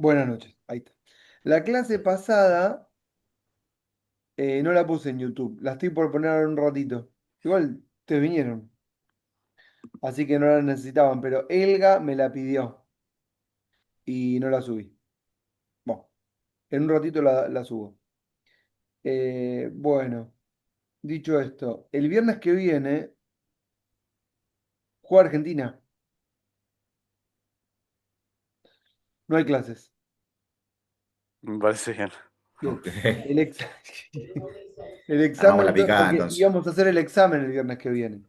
Buenas noches, ahí está. La clase pasada no la puse en YouTube, la estoy por poner ahora un ratito. Igual te vinieron, así que no la necesitaban, pero Elga me la pidió y no la subí. Bueno, en un ratito la subo. Bueno, dicho esto, el viernes que viene juega Argentina, no hay clases. Me parece bien. Bien, Ok. el, ex- el Armamos examen, la picada porque entonces. íbamos a hacer el examen el viernes que viene.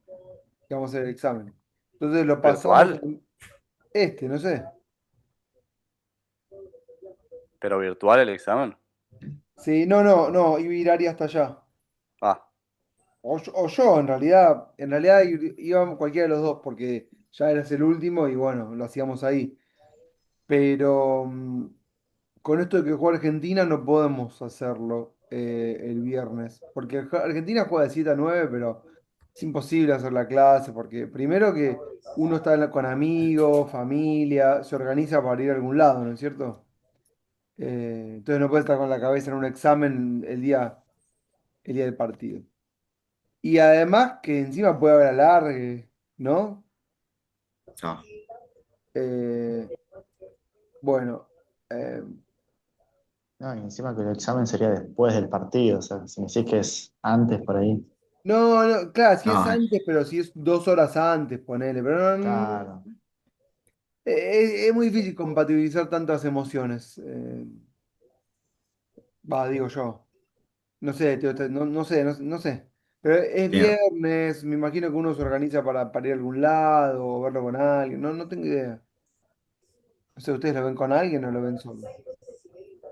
Íbamos a hacer el examen. Entonces lo pasamos ¿Virtual? no sé. ¿Pero virtual el examen? Sí, no, iba a ir Ari hasta allá. Ah, O yo, en realidad íbamos cualquiera de los dos, porque ya eras el último y bueno, lo hacíamos ahí. Pero con esto de que juega Argentina no podemos hacerlo el viernes, porque Argentina juega de 7 a 9 pero es imposible hacer la clase, porque primero que uno está con amigos, familia, se organiza para ir a algún lado, ¿no es cierto? Entonces no puede estar con la cabeza en un examen el día del partido. Y además que encima puede haber alargue, ¿no? No, Eh, bueno, eh, No, y encima que el examen sería después del partido, o sea, si me decís que es antes por ahí. no, claro, si es no, antes, pero si es 2 horas antes, ponele, pero Claro. es muy difícil compatibilizar tantas emociones. Digo yo. No sé, no sé, no sé. Pero es tiene- viernes, me imagino que uno se organiza para ir a algún lado o verlo con alguien. No tengo idea. No sé, ¿ustedes lo ven con alguien o lo ven solo?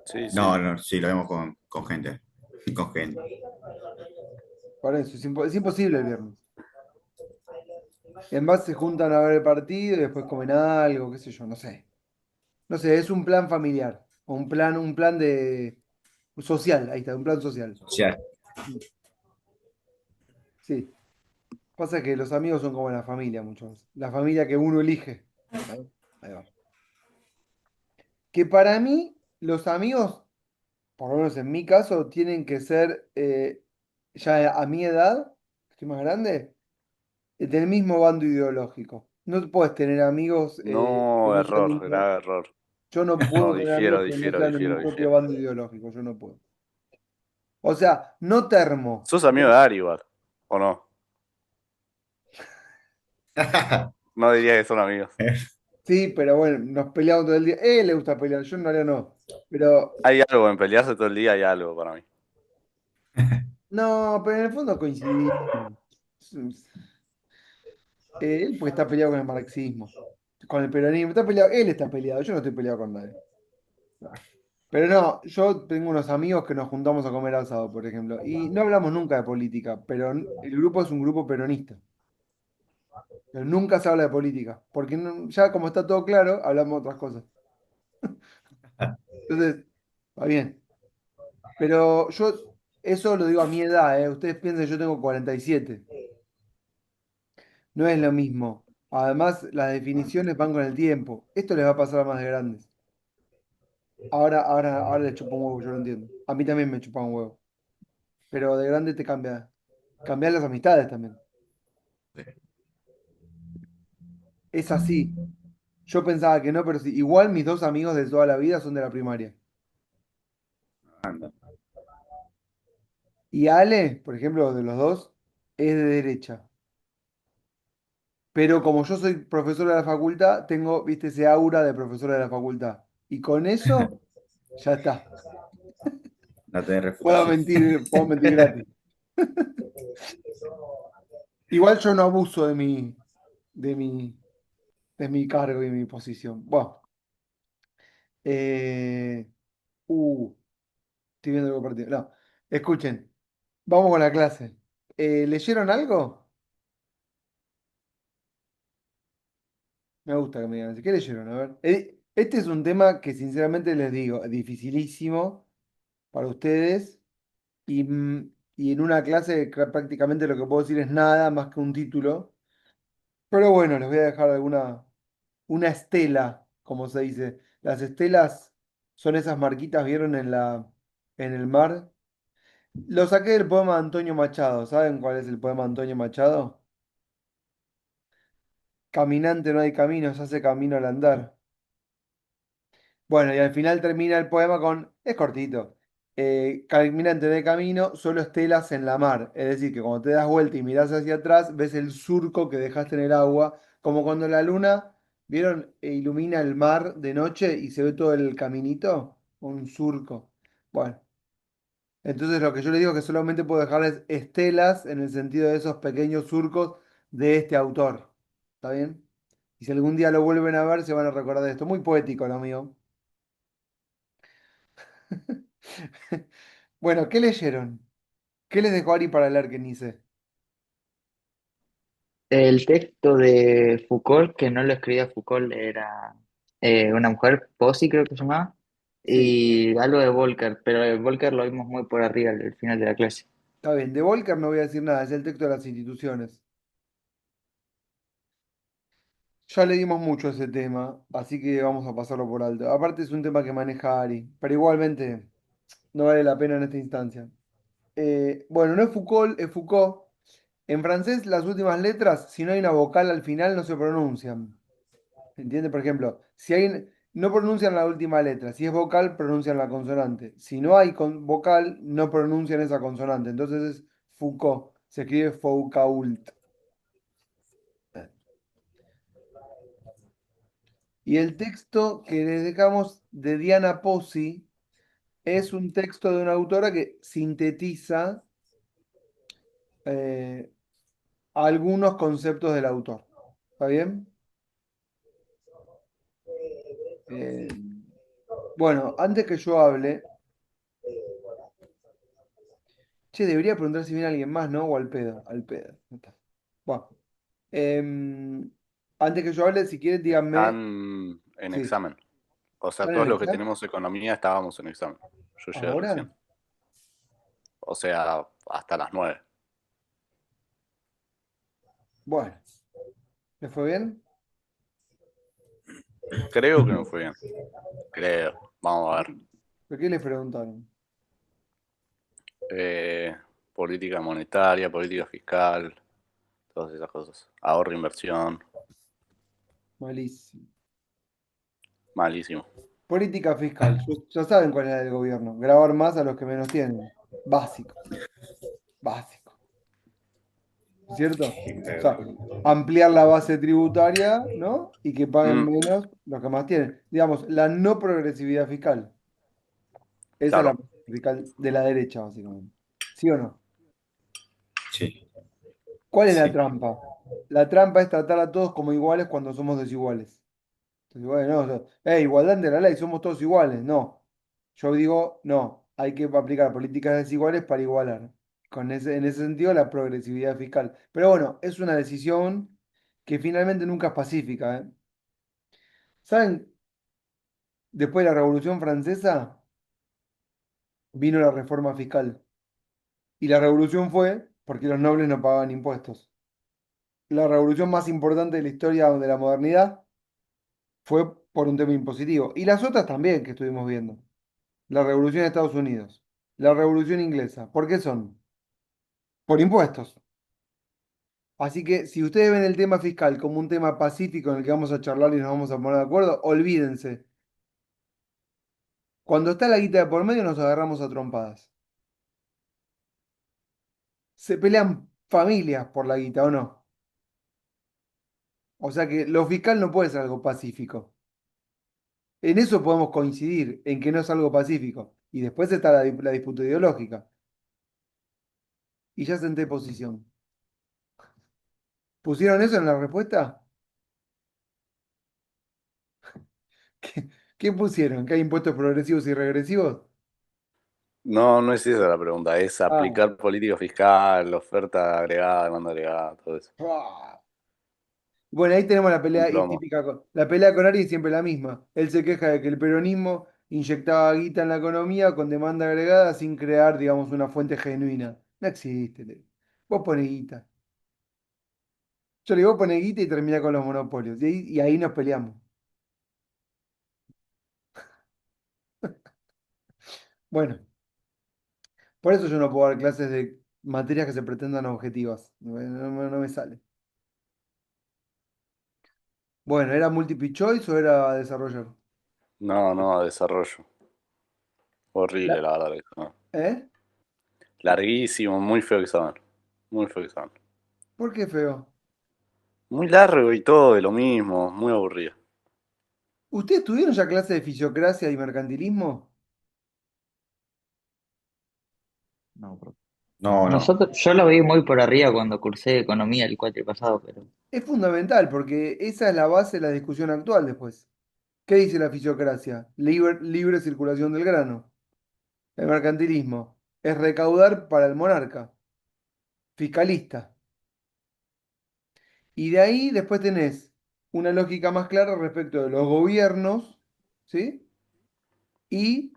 sí, sí. no, no, sí, lo vemos con gente. Con gente. Por eso, es imposible el viernes. En base se juntan a ver el partido y después comen algo, qué sé yo, no sé. No sé, es un plan familiar. O un plan de social, ahí está, un plan social. Social. Sí. Pasa que los amigos son como la familia muchas veces. La familia que uno elige. ¿Eh? Ahí va. Que para mí, los amigos, por lo menos en mi caso, tienen que ser, ya a mi edad, que estoy más grande, del mismo bando ideológico. No puedes tener amigos que No, no sean error, del mismo. grave error. Yo no No, puedo tener difiero, amigos que no difiero, sean de mi difiero, propio difiero. bando ideológico. Yo no puedo. O sea, no termo. ¿Sos amigo de Ari igual? ¿O no? No diría que son amigos. Sí, pero bueno, nos peleamos todo el día. Él le gusta pelear, yo en realidad no. Pero, Hay algo en pelearse todo el día, hay algo para mí. no, pero en el fondo coincidimos. Él porque está peleado con el marxismo, con el peronismo. Está peleado, él está peleado, yo no estoy peleado con nadie. Pero no, yo tengo unos amigos que nos juntamos a comer asado, por ejemplo, y no hablamos nunca de política, pero el grupo es un grupo peronista. Pero nunca se habla de política, porque ya como está todo claro, hablamos de otras cosas. Entonces, va bien. Pero yo eso lo digo a mi edad, ¿eh? Ustedes piensen, yo tengo 47. No es lo mismo. Además, las definiciones van con el tiempo. Esto les va a pasar a más de grandes. Ahora le chupa un huevo, yo lo entiendo. A mí también me chupa un huevo. Pero de grande te cambia. Cambian las amistades también. Es así. Yo pensaba que no, pero sí. Igual mis dos amigos de toda la vida son de la primaria. Anda. Y Ale, por ejemplo, de los dos, es de derecha. Pero como yo soy profesor de la facultad, tengo, viste, ese aura de profesor de la facultad. Y con eso, ya está. No tenés Puedo refutación. mentir, puedo mentir gratis. Igual yo no abuso de mi, de mi cargo y mi posición. Bueno, eh, uh, estoy viendo el partido. No, escuchen, vamos con la clase. ¿Leyeron algo? Me gusta que me digan así. ¿Qué leyeron? A ver. Este es un tema que sinceramente les digo, es dificilísimo para ustedes y en una clase prácticamente lo que puedo decir es nada más que un título. Pero bueno, les voy a dejar una estela, como se dice. Las estelas son esas marquitas, ¿vieron en el mar? Lo saqué del poema de Antonio Machado. ¿Saben cuál es el poema de Antonio Machado? Caminante no hay camino, se hace camino al andar. Bueno, y al final termina el poema con, es cortito, caminante no hay camino, solo estelas en la mar. Es decir, que cuando te das vuelta y miras hacia atrás, ves el surco que dejaste en el agua, como cuando la luna, ¿vieron? Ilumina el mar de noche y se ve todo el caminito, un surco. Bueno, entonces lo que yo le digo es que solamente puedo dejarles estelas en el sentido de esos pequeños surcos de este autor. ¿Está bien? Y si algún día lo vuelven a ver, se van a recordar de esto. Muy poético lo mío. Bueno, ¿qué leyeron? ¿Qué les dejó Ari para leer que ni sé? El texto de Foucault, que no lo escribía Foucault, era una mujer, Pozzi creo que se llamaba, Sí, y algo de Volcker, pero el Volcker lo vimos muy por arriba al final de la clase. está bien. De Volcker no voy a decir nada, es el texto de las instituciones. Ya le dimos mucho a ese tema, así que vamos a pasarlo por alto. Aparte es un tema que maneja Ari, pero igualmente no vale la pena en esta instancia. Bueno, no es Foucault, es Foucault. En francés, las últimas letras, si no hay una vocal al final, no se pronuncian. ¿Entiendes? Por ejemplo, si hay, no pronuncian la última letra. Si es vocal, pronuncian la consonante. Si no hay vocal, no pronuncian esa consonante. Entonces es Foucault. Se escribe Foucault. Y el texto que les dejamos de Diana Pozzi es un texto de una autora que sintetiza eh, algunos conceptos del autor. ¿Está bien? Eh, bueno, antes que yo hable, che, debería preguntar si viene alguien más, ¿no? O al pedo, al pedo. Ya está. Bueno, antes que yo hable, si quieres, díganme. Están en Sí, examen. O sea, ¿están en todos el los que chat? tenemos economía estábamos en examen. Yo llegué ¿Ahora? recién. O sea, hasta las 9. Bueno, ¿les fue bien? Creo que me fue bien. Creo. Vamos a ver. ¿Por qué les preguntaron? Eh, política monetaria, política fiscal, todas esas cosas. Ahorro, inversión. Malísimo. Malísimo. Política fiscal. Ya saben cuál es la del gobierno. Grabar más a los que menos tienen. Básico, básico. ¿Cierto? O sea, ampliar la base tributaria, ¿no? Y que paguen Mm, menos los que más tienen. Digamos, la no progresividad fiscal. Esa es la claro, fiscal de la derecha, básicamente. ¿Sí o no? Sí, ¿Cuál es la sí. trampa? La trampa es tratar a todos como iguales cuando somos desiguales. Entonces, bueno, no, o sea, igualdad ante la ley, somos todos iguales. No. Yo digo, no, hay que aplicar políticas desiguales para igualar. En ese sentido, la progresividad fiscal. Pero bueno, es una decisión que finalmente nunca es pacífica, ¿eh? ¿Saben? Después de la Revolución Francesa vino la reforma fiscal. Y la revolución fue porque los nobles no pagaban impuestos. La revolución más importante de la historia de la modernidad fue por un tema impositivo. Y las otras también que estuvimos viendo. La revolución de Estados Unidos, la revolución inglesa. ¿Por qué son? Por impuestos. Así que si ustedes ven el tema fiscal como un tema pacífico en el que vamos a charlar y nos vamos a poner de acuerdo, olvídense. Cuando está la guita de por medio nos agarramos a trompadas. Se pelean familias por la guita, ¿o no? O sea que lo fiscal no puede ser algo pacífico. En eso podemos coincidir, en que no es algo pacífico. Y después está la disputa ideológica. Y ya senté posición. ¿Pusieron eso en la respuesta? ¿Qué, qué pusieron? ¿Que hay impuestos progresivos y regresivos? no, no es esa la pregunta, es Ah, aplicar política fiscal, oferta agregada, demanda agregada, todo eso. ah. Bueno, ahí tenemos la Un pelea y plomo. típica. La pelea con Ari es siempre la misma. Él se queja de que el peronismo inyectaba guita en la economía con demanda agregada sin crear, digamos, una fuente genuina. No existe. Vos ponés guita. Yo le digo, vos ponés guita y termina con los monopolios. Y ahí nos peleamos. Bueno, por eso yo no puedo dar clases de materias que se pretendan objetivas. No me sale. Bueno, ¿era multiple choice o era desarrollar? No, no, desarrollo. Horrible, La- la verdad. No. ¿Eh? Larguísimo, muy feo examen. Muy feo examen. ¿Por qué feo? Muy largo y todo de lo mismo, muy aburrido. ¿Ustedes tuvieron ya clase de fisiocracia y mercantilismo? No, profe. No, no. Yo lo vi muy por arriba cuando cursé economía el cuatri pasado, pero Es fundamental porque esa es la base de la discusión actual después. ¿Qué dice la fisiocracia? Libre circulación del grano. El mercantilismo es recaudar para el monarca, fiscalista. Y de ahí después tenés una lógica más clara respecto de los gobiernos, ¿sí? Y,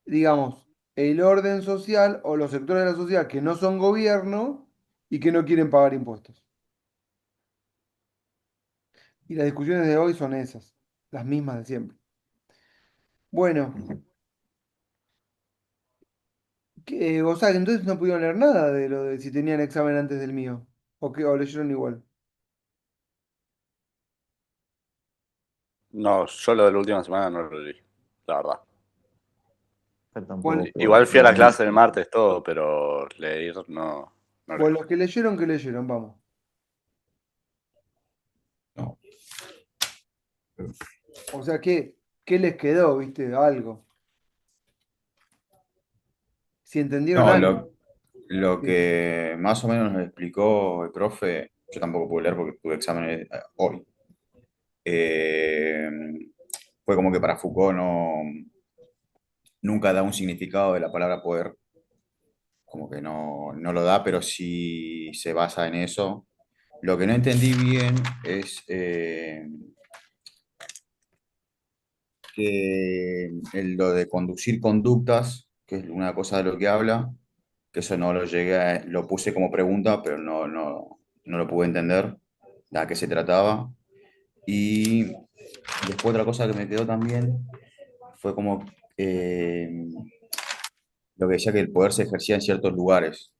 digamos, el orden social o los sectores de la sociedad que no son gobierno y que no quieren pagar impuestos. Y las discusiones de hoy son esas, las mismas de siempre. Bueno, o sea, que entonces no pudieron leer nada de lo de si tenían examen antes del mío. O leyeron igual. No, yo lo de la última semana no lo leí, la verdad. Yo Bueno, tampoco Igual fui a puedo la leer. clase el martes todo, pero leer no, no leí. bueno, los que leyeron, vamos. No. O sea, ¿qué les quedó, viste? Algo. Si entendieron No, algo. lo Sí. que más o menos nos explicó el profe, yo tampoco pude leer porque tuve exámenes hoy. Eh, Fue como que para Foucault nunca da un significado de la palabra poder, como que no lo da, pero sí se basa en eso. Lo que no entendí bien es que lo de conducir conductas, que es una cosa de lo que habla, que eso no lo llegué lo puse como pregunta, pero no lo pude entender de a qué se trataba. Y después otra cosa que me quedó también fue como lo que decía que el poder se ejercía en ciertos lugares,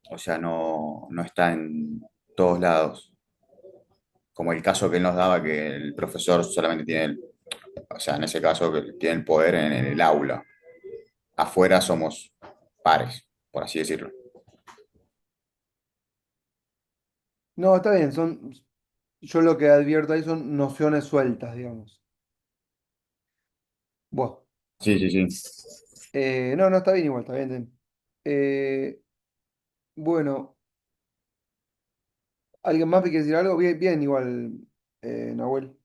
o sea, no está en todos lados, como el caso que él nos daba, que el profesor solamente tiene, o sea, en ese caso que tiene el poder en el aula. Afuera somos pares, por así decirlo. No, está bien, yo lo que advierto ahí son nociones sueltas, digamos. Bueno, Sí, sí, sí. no, no, está bien igual, está bien. Está bien. Bueno, ¿alguien más me quiere decir algo? Bien, bien, igual, Nahuel.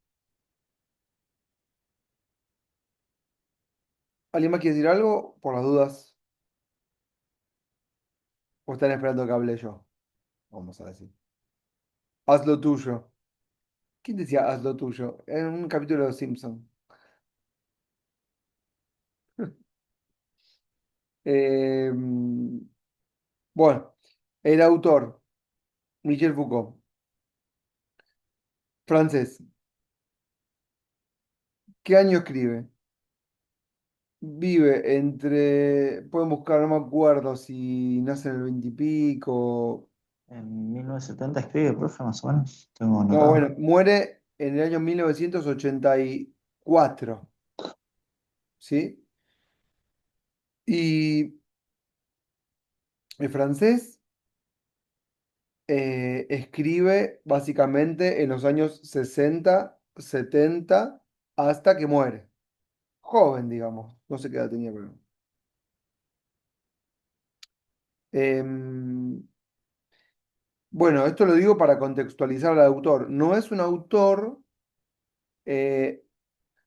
¿Alguien más quiere decir algo? Por las dudas. ¿O están esperando que hable yo? Vamos a decir. Haz lo tuyo. ¿Quién decía haz lo tuyo? En un capítulo de Los Simpson. Eh, bueno, el autor, Michel Foucault, francés. ¿Qué año escribe? Vive entre, pueden buscar, no me acuerdo si nace en el 20 y pico. En 1970 escribe, profe, más o menos. Tengo No, anotado. bueno, muere en el año 1984, ¿sí? Y el francés escribe básicamente en los años 60 70 hasta que muere. Joven, digamos, no sé qué edad tenía, pero... Em, bueno, esto lo digo para contextualizar al autor. No es un autor, eh,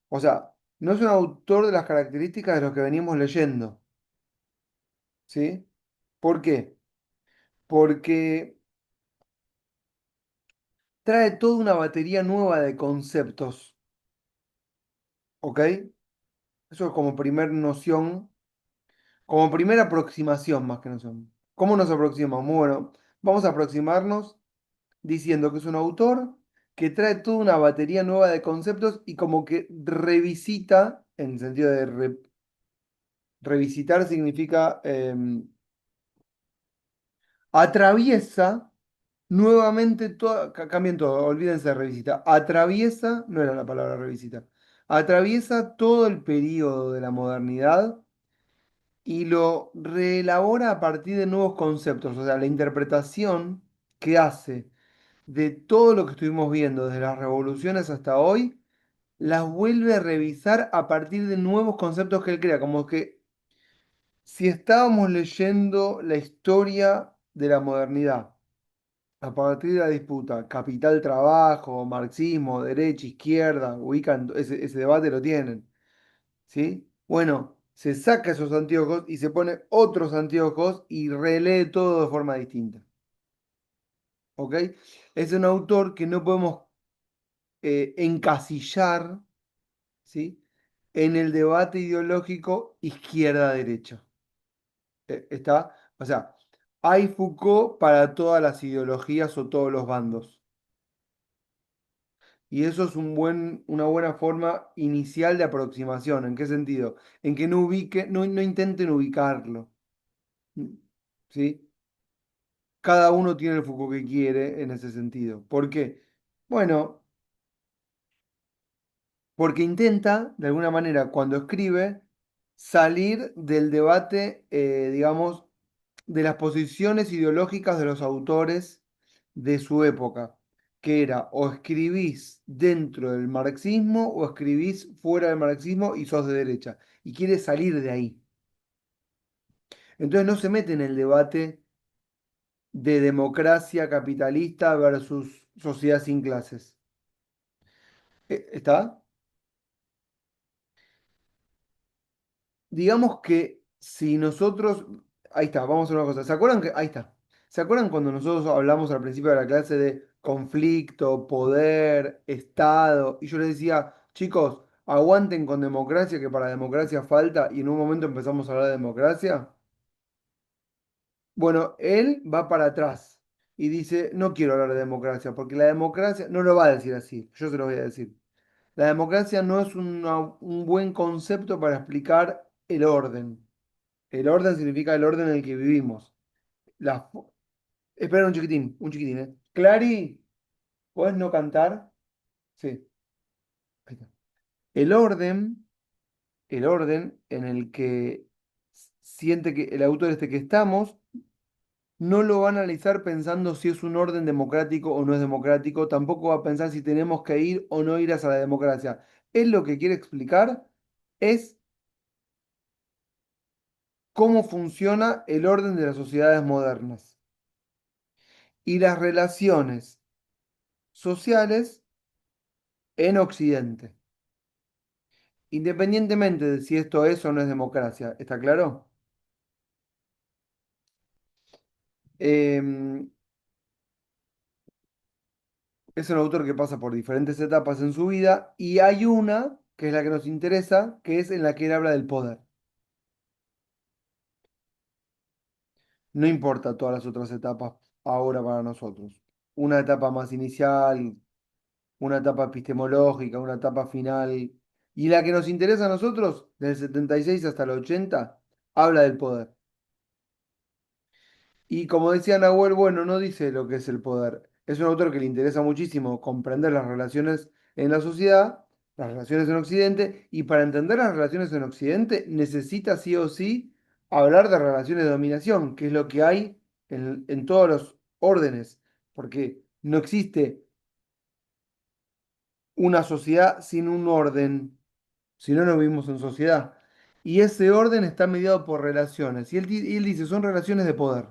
o sea, no es un autor de las características de los que venimos leyendo, ¿sí? ¿Por qué? Porque trae toda una batería nueva de conceptos, ¿ok? Eso es como primer noción, como primera aproximación más que noción. ¿Cómo nos aproximamos? Bueno, vamos a aproximarnos diciendo que es un autor que trae toda una batería nueva de conceptos y como que revisita, en el sentido de revisitar significa atraviesa nuevamente todo, cambien todo, olvídense de revisita. Atraviesa, no era la palabra revisita, atraviesa todo el periodo de la modernidad y lo reelabora a partir de nuevos conceptos. O sea, la interpretación que hace de todo lo que estuvimos viendo desde las revoluciones hasta hoy, las vuelve a revisar a partir de nuevos conceptos que él crea, como que si estábamos leyendo la historia de la modernidad a partir de la disputa capital-trabajo, marxismo, derecha, izquierda, ubican, ese debate lo tienen, ¿sí? Bueno, se saca esos anteojos y se pone otros anteojos y relee todo de forma distinta, ¿ok? Es un autor que no podemos encasillar, ¿sí? En el debate ideológico izquierda-derecha. ¿Está? O sea, hay Foucault para todas las ideologías o todos los bandos. Y eso es una buena forma inicial de aproximación. ¿En qué sentido? En que no intenten ubicarlo. ¿Sí? Cada uno tiene el Foucault que quiere en ese sentido. ¿Por qué? Bueno, porque intenta, de alguna manera, cuando escribe, salir del debate, digamos, de las posiciones ideológicas de los autores de su época, que era o escribís dentro del marxismo o escribís fuera del marxismo y sos de derecha, y quiere salir de ahí. Entonces no se mete en el debate de democracia capitalista versus sociedad sin clases. ¿Está? Digamos que si nosotros, ahí está, vamos a hacer una cosa. ¿Se acuerdan que, ahí está, ¿se acuerdan cuando nosotros hablamos al principio de la clase de conflicto, poder, Estado? Y yo les decía, chicos, aguanten con democracia, que para democracia falta, y en un momento empezamos a hablar de democracia. Bueno, él va para atrás y dice, no quiero hablar de democracia, porque la democracia, no lo va a decir así, yo se lo voy a decir. La democracia no es un buen concepto para explicar el orden. El orden significa el orden en el que vivimos. La, fo- Espera un chiquitín, ¿eh? Clary, ¿puedes no cantar? Sí, ahí está. El orden, el orden en el que siente que el autor este que estamos, no lo va a analizar pensando si es un orden democrático o no es democrático, tampoco va a pensar si tenemos que ir o no ir hacia la democracia. Él lo que quiere explicar es cómo funciona el orden de las sociedades modernas y las relaciones sociales en Occidente, independientemente de si esto es o no es democracia. ¿Está claro? Em, es un autor que pasa por diferentes etapas en su vida y hay una, que es la que nos interesa, que es en la que él habla del poder. No importa todas las otras etapas ahora para nosotros. Una etapa más inicial, una etapa epistemológica, una etapa final. Y la que nos interesa a nosotros, del 76 hasta el 80, habla del poder. Y como decía Nahuel, bueno, no dice lo que es el poder. Es un autor que le interesa muchísimo comprender las relaciones en la sociedad, las relaciones en Occidente, y para entender las relaciones en Occidente necesita sí o sí hablar de relaciones de dominación, que es lo que hay en todos los órdenes, porque no existe una sociedad sin un orden, si no, no vivimos en sociedad. Y ese orden está mediado por relaciones. Y él dice, son relaciones de poder.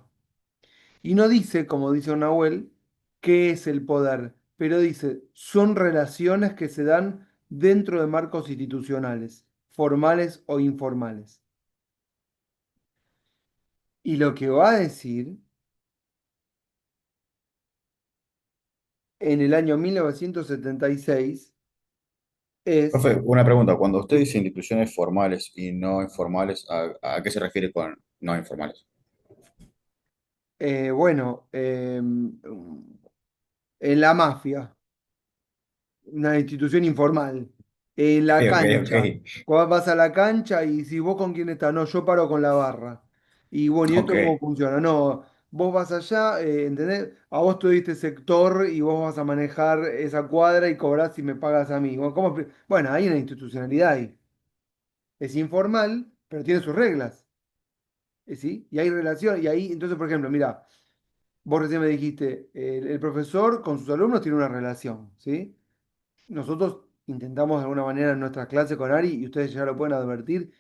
Y no dice, como dice Nahuel, qué es el poder, pero dice, son relaciones que se dan dentro de marcos institucionales, formales o informales. Y lo que va a decir en el año 1976 es, Profe, una pregunta. Cuando usted dice instituciones formales y no informales, a qué se refiere con no informales? bueno, en la mafia, una institución informal. En Ok, la ok, ok. cancha. Cuando vas a la cancha y si vos con quién estás, no, yo paro con la barra. Y bueno, ¿y Ok. esto cómo funciona? No, vos vas allá, ¿entendés? A vos te diste sector y vos vas a manejar esa cuadra y cobrás y me pagas a mí. Bueno, bueno, hay una institucionalidad ahí. Es informal, pero tiene sus reglas. ¿Sí? Y hay relación, y ahí, entonces, por ejemplo, mira, vos recién me dijiste, el profesor con sus alumnos tiene una relación, ¿sí? Nosotros intentamos de alguna manera en nuestras clases con Ari, y ustedes ya lo pueden advertir,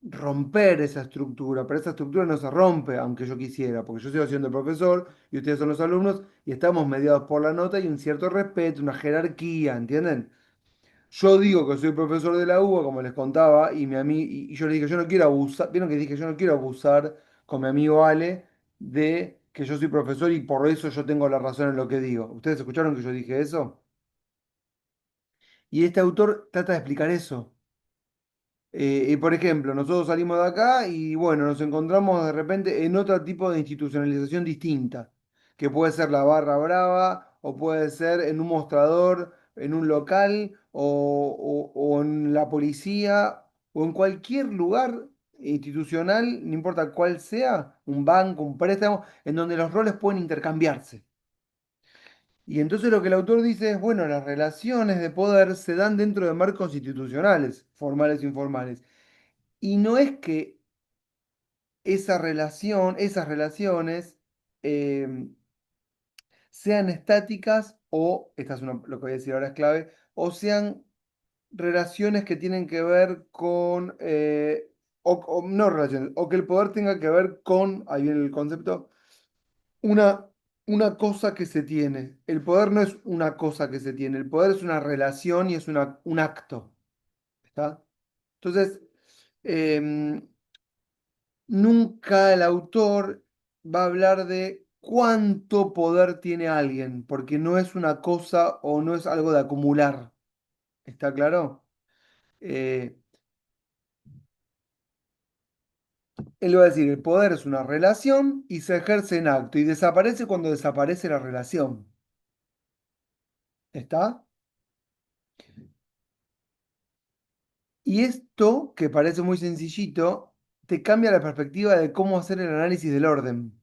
romper esa estructura, pero esa estructura no se rompe, aunque yo quisiera, porque yo sigo siendo el profesor y ustedes son los alumnos, y estamos mediados por la nota y un cierto respeto, una jerarquía, ¿entienden? Yo digo que soy profesor de la UBA, como les contaba, y yo le dije, yo no quiero abusar, vieron que dije, yo no quiero abusar con mi amigo Ale de que yo soy profesor y por eso yo tengo la razón en lo que digo. ¿Ustedes escucharon que yo dije eso? Y este autor trata de explicar eso. Y por ejemplo, nosotros salimos de acá y bueno, nos encontramos de repente en otro tipo de institucionalización distinta, que puede ser la barra brava o puede ser en un mostrador, en un local o en la policía o en cualquier lugar institucional, no importa cuál sea, un banco, un préstamo, en donde los roles pueden intercambiarse. Y entonces lo que el autor dice es, bueno, las relaciones de poder se dan dentro de marcos institucionales, formales e informales. Y no es que esas relaciones eh, sean estáticas o, lo que voy a decir ahora es clave, o sean relaciones que tienen que ver con, no relaciones, o que el poder tenga que ver con, ahí viene el concepto, una, una cosa que se tiene. El poder no es una cosa que se tiene, el poder es una relación y es un acto. ¿Está? Entonces, em, nunca el autor va a hablar de cuánto poder tiene alguien, porque no es una cosa o no es algo de acumular. ¿Está claro? Eh, Él va a decir, el poder es una relación y se ejerce en acto y desaparece cuando desaparece la relación. ¿Está? Y esto, que parece muy sencillito, te cambia la perspectiva de cómo hacer el análisis del orden.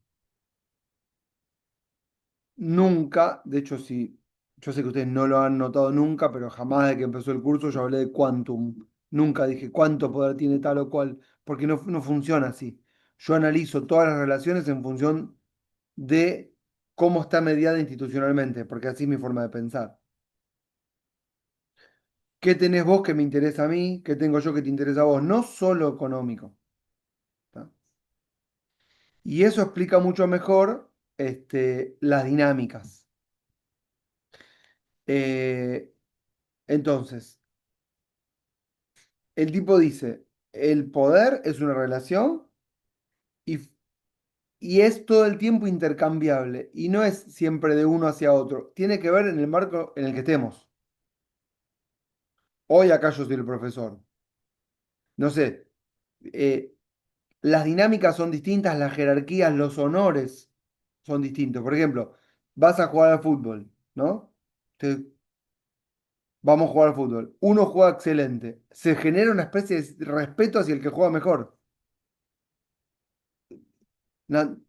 Nunca, de hecho, sí, yo sé que ustedes no lo han notado nunca, pero jamás de que empezó el curso yo hablé de quantum. Nunca dije cuánto poder tiene tal o cual, porque no funciona así. Yo analizo todas las relaciones en función de cómo está mediada institucionalmente, porque así es mi forma de pensar. ¿Qué tenés vos que me interesa a mí? ¿Qué tengo yo que te interesa a vos? No solo económico. ¿Tá? Y eso explica mucho mejor las dinámicas. Eh, entonces, el tipo dice, el poder es una relación y, y es todo el tiempo intercambiable y no es siempre de uno hacia otro. Tiene que ver en el marco en el que estemos. Hoy acá yo soy el profesor. No sé, eh, las dinámicas son distintas, las jerarquías, los honores son distintos. Por ejemplo, vas a jugar al fútbol, ¿no? Te- Vamos a jugar al fútbol. Uno juega excelente. Se genera una especie de respeto hacia el que juega mejor.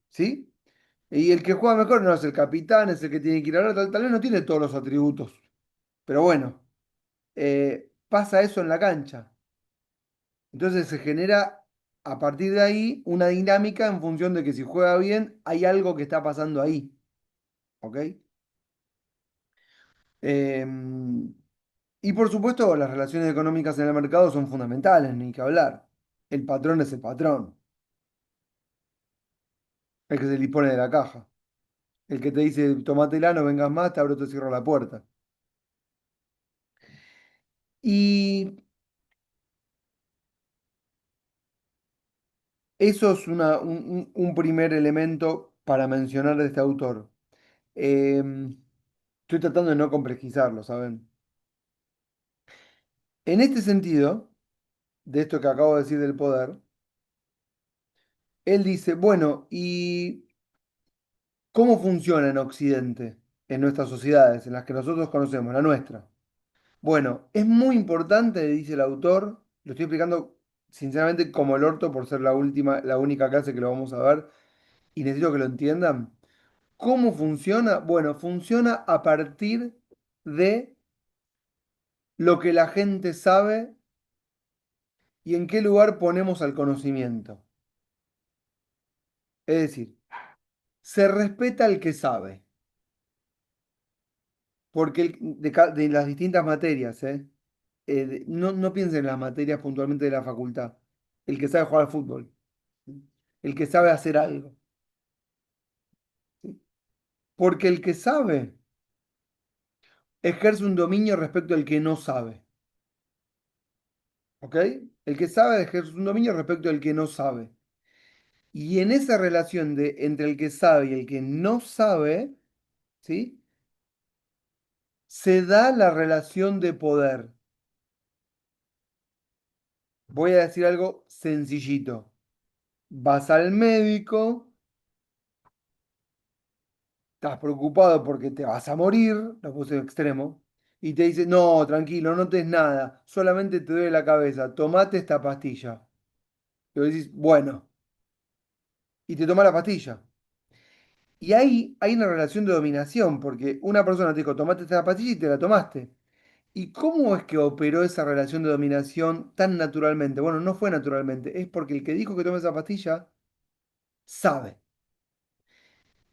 ¿Sí? Y el que juega mejor no es el capitán, es el que tiene que ir a hablar, tal vez no tiene todos los atributos. Pero bueno, pasa eso en la cancha. Entonces se genera a partir de ahí una dinámica en función de que si juega bien, hay algo que está pasando ahí. ¿Ok? Y por supuesto, las relaciones económicas en el mercado son fundamentales, ni que hablar. El patrón es el patrón, el que se dispone de la caja. El que te dice, tomatela, no vengas más, te abro, te cierro la puerta. Y eso es un primer elemento para mencionar de este autor. Estoy tratando de no complejizarlo, ¿saben? En este sentido, de esto que acabo de decir del poder, él dice, bueno, ¿y cómo funciona en Occidente, en nuestras sociedades, en las que nosotros conocemos, la nuestra? Bueno, es muy importante, dice el autor, lo estoy explicando sinceramente como el orto por ser la única clase que lo vamos a ver y necesito que lo entiendan. ¿Cómo funciona? Bueno, funciona a partir de lo que la gente sabe y en qué lugar ponemos al conocimiento. Es decir, se respeta al que sabe, porque de las distintas materias, ¿eh? No piensen en las materias puntualmente de la facultad. El que sabe jugar al fútbol, el que sabe hacer algo, ¿sí? Porque el que sabe ejerce un dominio respecto al que no sabe, ¿ok? El que sabe ejerce un dominio respecto al que no sabe. Y en esa relación entre el que sabe y el que no sabe, ¿sí? Se da la relación de poder. Voy a decir algo sencillito. Vas al médico, estás preocupado porque te vas a morir, lo puse en extremo, y te dice, no, tranquilo, no te es nada, solamente te duele la cabeza, tomate esta pastilla. Y vos decís, bueno, y te toma la pastilla. Y ahí hay una relación de dominación, porque una persona te dijo, tomate esta pastilla y te la tomaste. ¿Y cómo es que operó esa relación de dominación tan naturalmente? Bueno, no fue naturalmente, es porque el que dijo que tome esa pastilla sabe.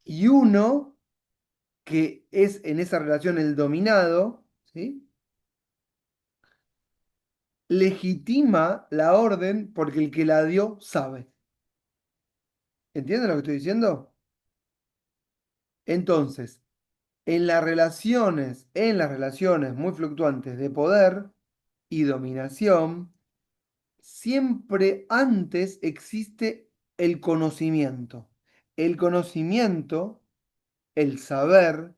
Y uno que es en esa relación el dominado, ¿sí? Legitima la orden porque el que la dio sabe. ¿Entienden lo que estoy diciendo? Entonces, en las relaciones muy fluctuantes de poder y dominación, siempre antes existe el conocimiento. El conocimiento, el saber,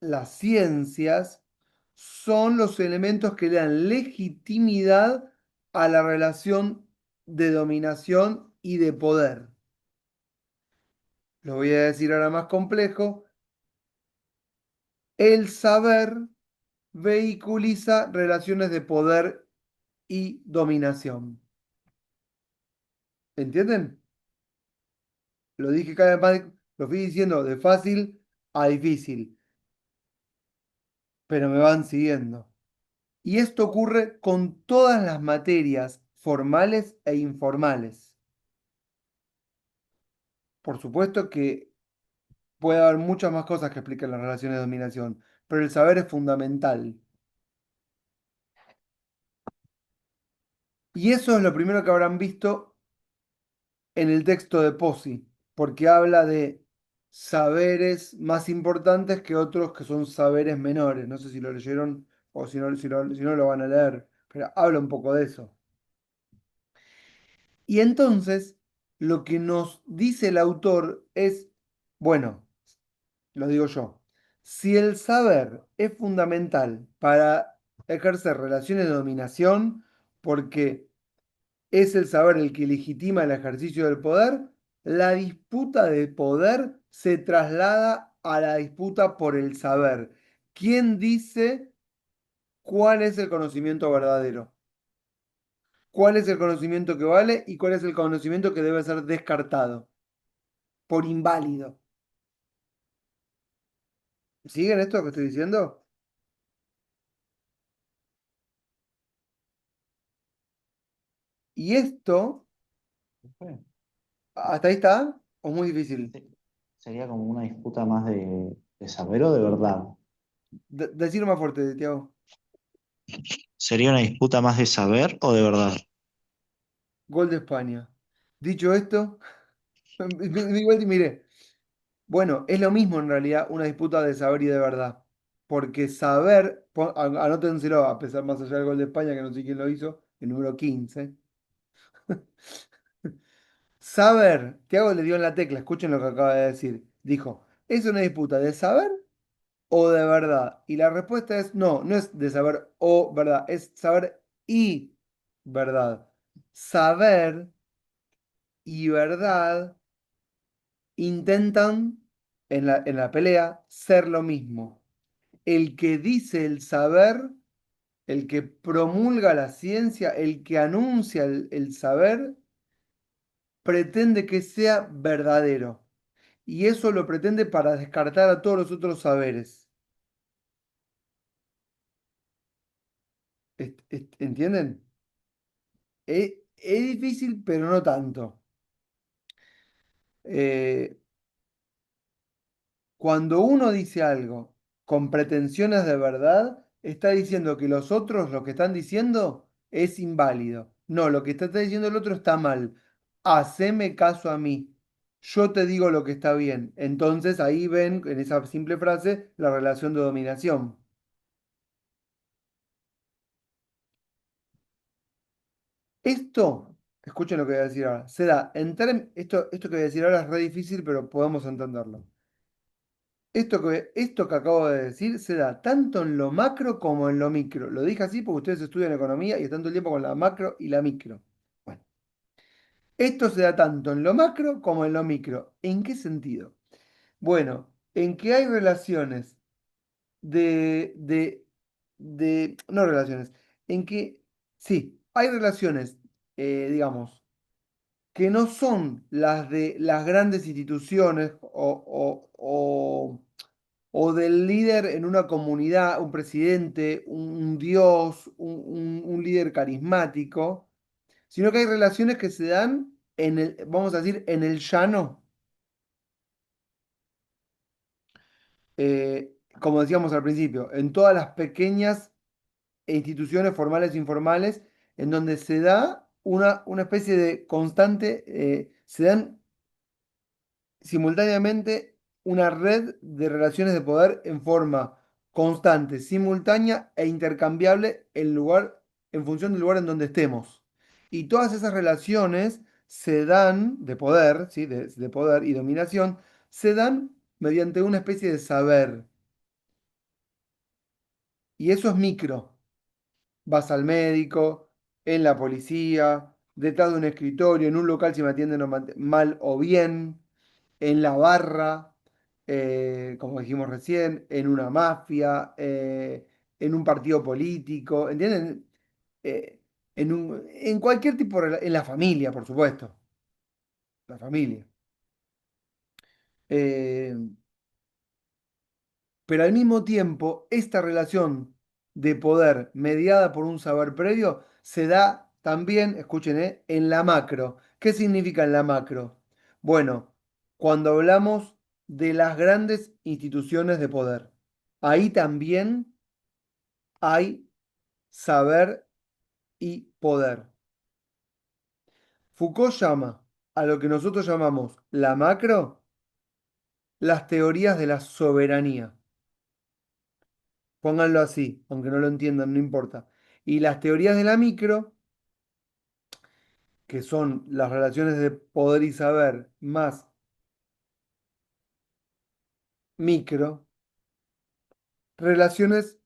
las ciencias son los elementos que le dan legitimidad a la relación de dominación y de poder. Lo voy a decir ahora más complejo. El saber vehiculiza relaciones de poder y dominación. ¿Entienden? Lo dije cada vez más, lo fui diciendo de fácil a difícil, pero me van siguiendo. Y esto ocurre con todas las materias formales e informales. Por supuesto que puede haber muchas más cosas que expliquen las relaciones de dominación, pero el saber es fundamental. Y eso es lo primero que habrán visto en el texto de Pozzi, porque habla de saberes más importantes que otros que son saberes menores. No sé si lo leyeron o si no lo van a leer, pero habla un poco de eso. Y entonces, lo que nos dice el autor es, bueno, lo digo yo, si el saber es fundamental para ejercer relaciones de dominación, porque es el saber el que legitima el ejercicio del poder, la disputa de poder se traslada a la disputa por el saber. ¿Quién dice cuál es el conocimiento verdadero? ¿Cuál es el conocimiento que vale y cuál es el conocimiento que debe ser descartado por inválido? ¿Siguen esto que estoy diciendo? Y esto, Bueno, ¿hasta ahí está? ¿O es muy difícil? sí, sería como una disputa más de saber o de verdad. Decirlo más fuerte, Tiago. ¿Sería una disputa más de saber o de verdad? Gol de España. Dicho esto, me di vuelta y miré. Bueno, es lo mismo en realidad una disputa de saber y de verdad. Porque saber, anótenselo, a pesar más allá del gol de España, que no sé quién lo hizo, el número 15. Saber, Tiago le dio en la tecla, escuchen lo que acaba de decir. Dijo, ¿es una disputa de saber o de verdad? Y la respuesta es no, no es de saber o verdad, es saber y verdad. Saber y verdad intentan en la pelea ser lo mismo. El que dice el saber el que promulga la ciencia, el que anuncia el saber, pretende que sea verdadero. Y eso lo pretende para descartar a todos los otros saberes. ¿Entienden? Es difícil, pero no tanto. Eh, Cuando uno dice algo con pretensiones de verdad, está diciendo que los otros, lo que están diciendo, es inválido. No, lo que está diciendo el otro está mal. Haceme caso a mí. Yo te digo lo que está bien. Entonces ahí ven en esa simple frase la relación de dominación. Esto, escuchen lo que voy a decir ahora, se da esto que voy a decir ahora es re difícil, pero podemos entenderlo. Esto que acabo de decir se da tanto en lo macro como en lo micro. Lo dije así porque ustedes estudian economía y están todo el tiempo con la macro y la micro. Bueno, esto se da tanto en lo macro como en lo micro. ¿En qué sentido? Bueno, en que hay relaciones de, de, no relaciones, en que, sí, hay relaciones, digamos, que no son las de las grandes instituciones o del líder en una comunidad, un presidente, un dios, un líder carismático, sino que hay relaciones que se dan en el, vamos a decir, en el llano, como decíamos al principio, en todas las pequeñas instituciones formales e informales, en donde se da una especie de constante, se dan simultáneamente una red de relaciones de poder en forma constante, simultánea e intercambiable en función del lugar en donde estemos. Y todas esas relaciones se dan de poder, ¿sí? De poder y dominación, se dan mediante una especie de saber. Y eso es micro. Vas al médico, en la policía, detrás de un escritorio, en un local si me atienden mal o bien, en la barra, como dijimos recién, en una mafia, en un partido político, ¿entienden? Eh, en cualquier tipo en la familia, por supuesto, la familia. Eh, pero al mismo tiempo, esta relación de poder mediada por un saber previo se da también, escuchen, en la macro. ¿Qué significa en la macro? Bueno, cuando hablamos de las grandes instituciones de poder, ahí también hay saber y poder. Foucault llama a lo que nosotros llamamos la macro las teorías de la soberanía. Pónganlo así, aunque no lo entiendan, no importa. Y las teorías de la micro, que son las relaciones de poder y saber más micro, relaciones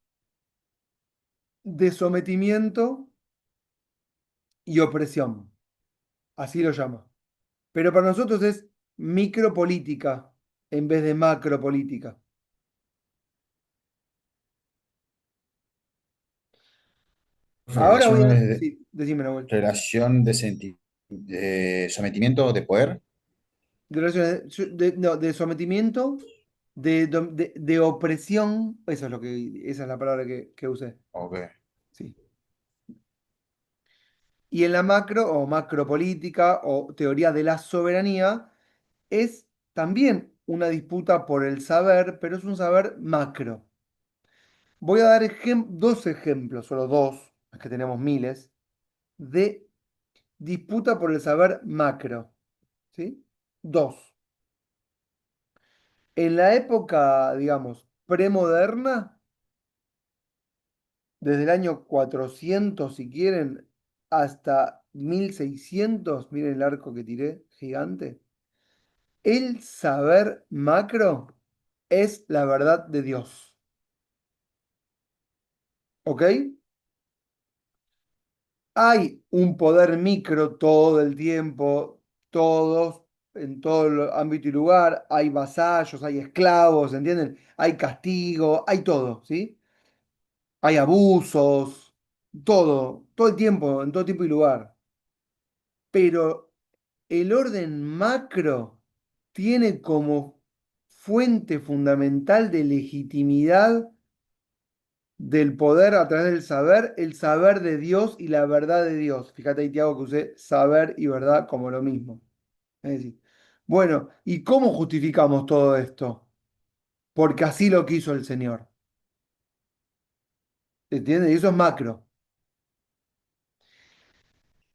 de sometimiento y opresión, así lo llama. Pero para nosotros es micropolítica en vez de macropolítica. Ahora voy a... Relaciones de, Sí, decime, Nahuel. relación de sometimiento de poder. De, relaciones no, de sometimiento, de opresión, eso es lo que, esa es la palabra que usé. Ok. Sí. Y en la macro o macropolítica o teoría de la soberanía es también una disputa por el saber, pero es un saber macro. Voy a dar dos ejemplos, solo dos, es que tenemos miles, de disputa por el saber macro. ¿Sí? Dos. En la época, digamos, premoderna, desde el año 400, si quieren, hasta 1600, miren el arco que tiré, gigante. El saber macro es la verdad de Dios. ¿Ok? Hay un poder micro todo el tiempo, todos, en todo el ámbito y lugar. Hay vasallos, hay esclavos, ¿entienden? Hay castigo, hay todo, ¿sí? Hay abusos. todo el tiempo, en todo tiempo y lugar. Pero el orden macro tiene como fuente fundamental de legitimidad del poder a través del saber, el saber de Dios y la verdad de Dios. Fíjate ahí, Tiago, que usé saber y verdad como lo mismo. Es decir, bueno, ¿y cómo justificamos todo esto? Porque así lo quiso el Señor. ¿Entiendes? Y eso es macro.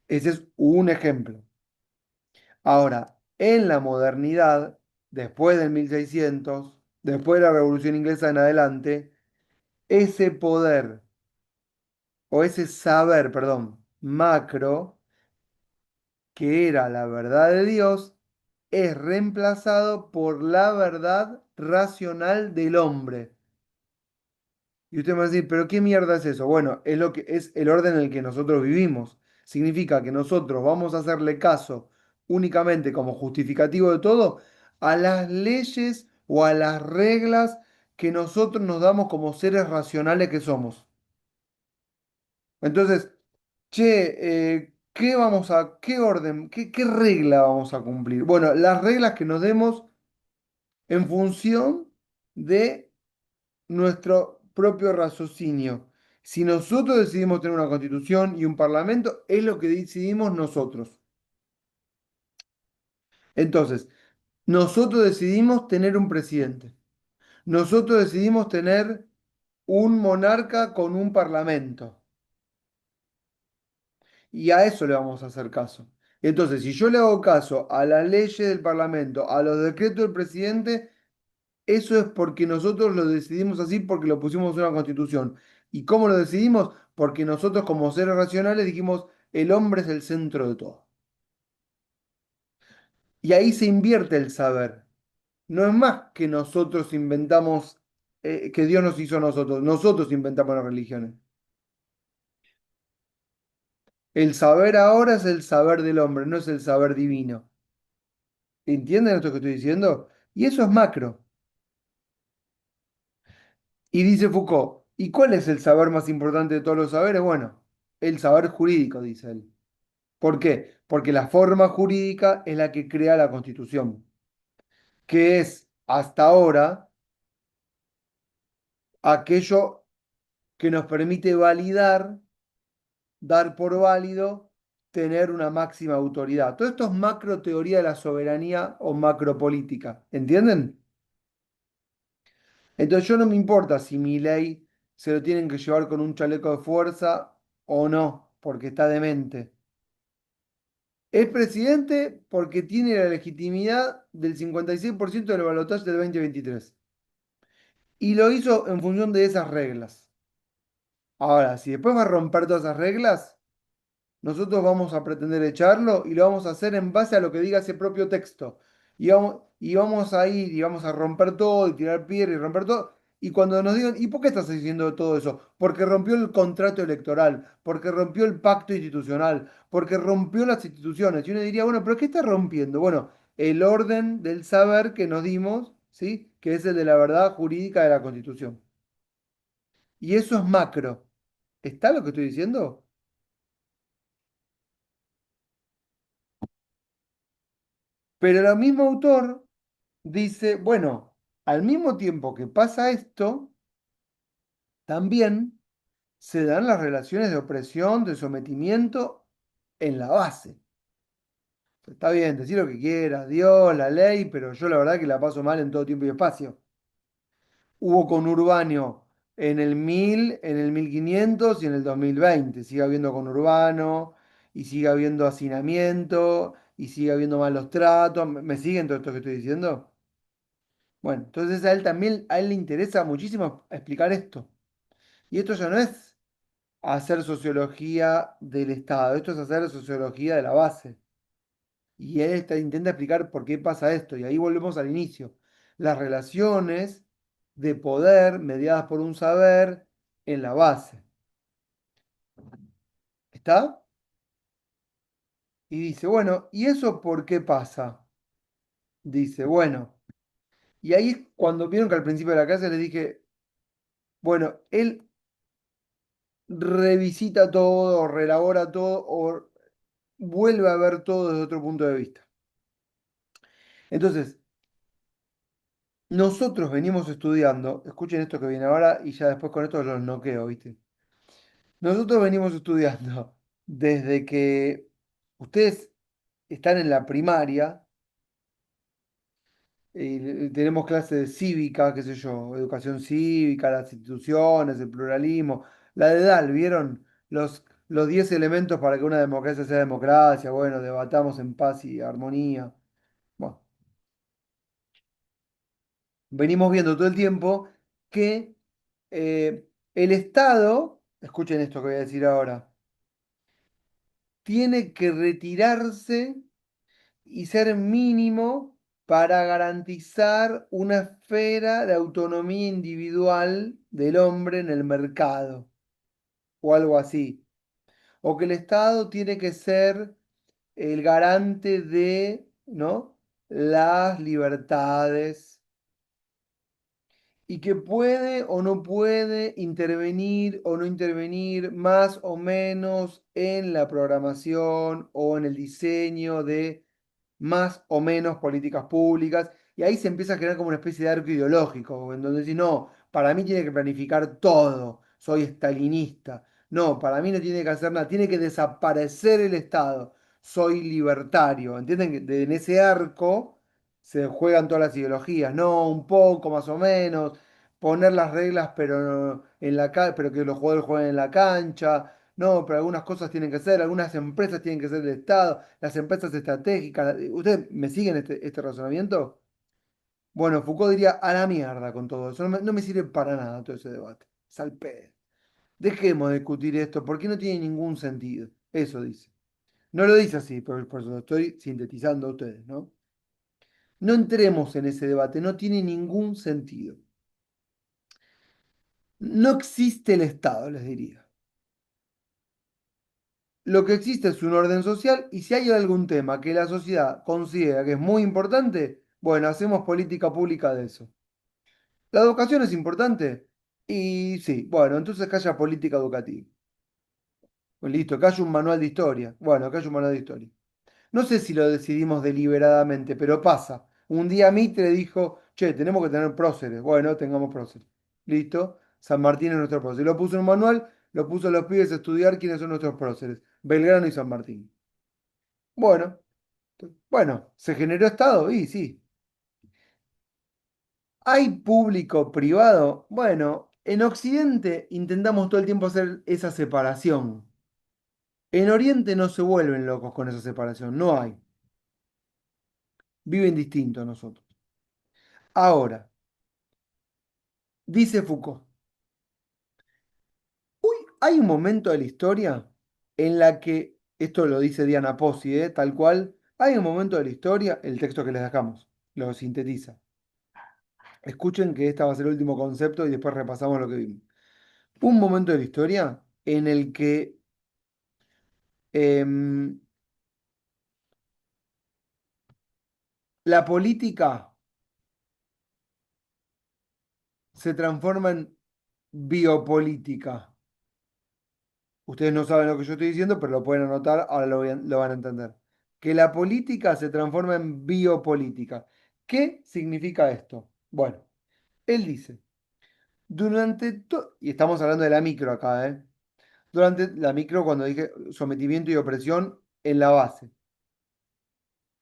Ese es un ejemplo. Ahora, en la modernidad, después del 1600, después de la Revolución Inglesa en adelante, ese poder, o ese saber, perdón, macro, que era la verdad de Dios, es reemplazado por la verdad racional del hombre. Y usted me va a decir, ¿pero qué mierda es eso? Bueno, es lo que es el orden en el que nosotros vivimos. Significa que nosotros vamos a hacerle caso únicamente como justificativo de todo a las leyes o a las reglas que nosotros nos damos como seres racionales que somos. Entonces, che, qué orden, qué regla vamos a cumplir? Bueno, las reglas que nos demos en función de nuestro propio raciocinio. Si nosotros decidimos tener una constitución y un parlamento, es lo que decidimos nosotros. Entonces, nosotros decidimos tener un presidente. Nosotros decidimos tener un monarca con un parlamento. Y a eso le vamos a hacer caso. Entonces, si yo le hago caso a las leyes del parlamento, a los decretos del presidente, eso es porque nosotros lo decidimos así, porque lo pusimos en una constitución. ¿Y cómo lo decidimos? Porque nosotros como seres racionales dijimos, el hombre es el centro de todo. Y ahí se invierte el saber. No es más que nosotros inventamos, que Dios nos hizo a nosotros. Nosotros inventamos las religiones. El saber ahora es el saber del hombre, no es el saber divino. ¿Entienden esto que estoy diciendo? Y eso es macro. Y dice Foucault, ¿y cuál es el saber más importante de todos los saberes? Bueno, el saber jurídico, dice él. ¿Por qué? Porque la forma jurídica es la que crea la Constitución, que es hasta ahora aquello que nos permite validar, dar por válido, tener una máxima autoridad. Todo esto es macro teoría de la soberanía o macropolítica. ¿Entienden? Entonces yo no me importa si mi ley se lo tienen que llevar con un chaleco de fuerza o no, porque está demente. Es presidente porque tiene la legitimidad del 56% del balotaje del 2023. Y lo hizo en función de esas reglas. Ahora, si después va a romper todas esas reglas, nosotros vamos a pretender echarlo y lo vamos a hacer en base a lo que diga ese propio texto. Y vamos a ir y vamos a romper todo y tirar piedra y romper todo. Y cuando nos digan, ¿y por qué estás haciendo todo eso? Porque rompió el contrato electoral, porque rompió el pacto institucional, porque rompió las instituciones. Y uno diría, bueno, ¿pero qué está rompiendo? Bueno, el orden del saber que nos dimos, ¿sí? Que es el de la verdad jurídica de la Constitución. Y eso es macro. ¿Está lo que estoy diciendo? Pero el mismo autor dice, bueno, al mismo tiempo que pasa esto, también se dan las relaciones de opresión, de sometimiento en la base. Está bien, decir lo que quieras, Dios, la ley, pero yo la verdad que la paso mal en todo tiempo y espacio. Hubo conurbano en el 1000, en el 1500 y en el 2020. Sigue habiendo conurbano y sigue habiendo hacinamiento y sigue habiendo malos tratos. ¿Me siguen todo esto que estoy diciendo? Bueno, entonces a él también, a él le interesa muchísimo explicar esto. Y esto ya no es hacer sociología del Estado, esto es hacer sociología de la base. Y él intenta explicar por qué pasa esto. Y ahí volvemos al inicio. Las relaciones de poder mediadas por un saber en la base. ¿Está? Y dice, bueno, ¿y eso por qué pasa? Dice, bueno, y ahí es cuando vieron que al principio de la clase les dije, bueno, él revisita todo, o reelabora todo, o vuelve a ver todo desde otro punto de vista. Entonces, nosotros venimos estudiando, escuchen esto que viene ahora y ya después con esto los noqueo, ¿viste? Nosotros venimos estudiando desde que ustedes están en la primaria y tenemos clases de cívica, qué sé yo, educación cívica, las instituciones, el pluralismo, la de DAL, ¿vieron? Los 10 elementos para que una democracia sea democracia, bueno, debatamos en paz y armonía. Bueno, venimos viendo todo el tiempo que el Estado, escuchen esto que voy a decir ahora, tiene que retirarse y ser mínimo para garantizar una esfera de autonomía individual del hombre en el mercado o algo así. O que el Estado tiene que ser el garante de, ¿no? las libertades y que puede o no puede intervenir o no intervenir más o menos en la programación o en el diseño de más o menos políticas públicas, y ahí se empieza a crear como una especie de arco ideológico, en donde decís, no, para mí tiene que planificar todo, soy estalinista, no, para mí no tiene que hacer nada, tiene que desaparecer el Estado, soy libertario, ¿entienden? En ese arco se juegan todas las ideologías, no, un poco más o menos, poner las reglas pero pero que los jugadores jueguen en la cancha. No, pero algunas cosas tienen que ser, algunas empresas tienen que ser del Estado, las empresas estratégicas. ¿Ustedes me siguen este razonamiento? Bueno, Foucault diría a la mierda con todo eso. No me sirve para nada todo ese debate. Es al pedo. Dejemos de discutir esto porque no tiene ningún sentido. Eso dice. No lo dice así, pero por eso lo estoy sintetizando a ustedes, ¿no? No entremos en ese debate, no tiene ningún sentido. No existe el Estado, les diría. Lo que existe es un orden social y si hay algún tema que la sociedad considera que es muy importante, bueno, hacemos política pública de eso. ¿La educación es importante? Y sí, bueno, entonces que haya política educativa. Pues listo, que haya un manual de historia. Bueno, que haya un manual de historia. No sé si lo decidimos deliberadamente, pero pasa. Un día Mitre dijo, che, tenemos que tener próceres. Bueno, tengamos próceres. Listo, San Martín es nuestro prócer. Lo puso en un manual, lo puso a los pibes a estudiar quiénes son nuestros próceres. Belgrano y San Martín. Bueno. Bueno, ¿se generó Estado? Y sí. ¿Hay público privado? Bueno, en Occidente intentamos todo el tiempo hacer esa separación. En Oriente no se vuelven locos con esa separación, no hay. Viven distintos nosotros. Ahora, dice Foucault, hay un momento de la historia en la que, esto lo dice Diana Pozzi, tal cual, hay un momento de la historia, el texto que les dejamos, lo sintetiza. Escuchen que este va a ser el último concepto y después repasamos lo que vimos. Un momento de la historia en el que em, la política se transforma en biopolítica. Ustedes no saben lo que yo estoy diciendo, pero lo pueden anotar, ahora lo van a entender. Que la política se transforma en biopolítica. ¿Qué significa esto? Bueno, él dice, y estamos hablando de la micro acá, ¿eh? Durante la micro, cuando dije sometimiento y opresión en la base.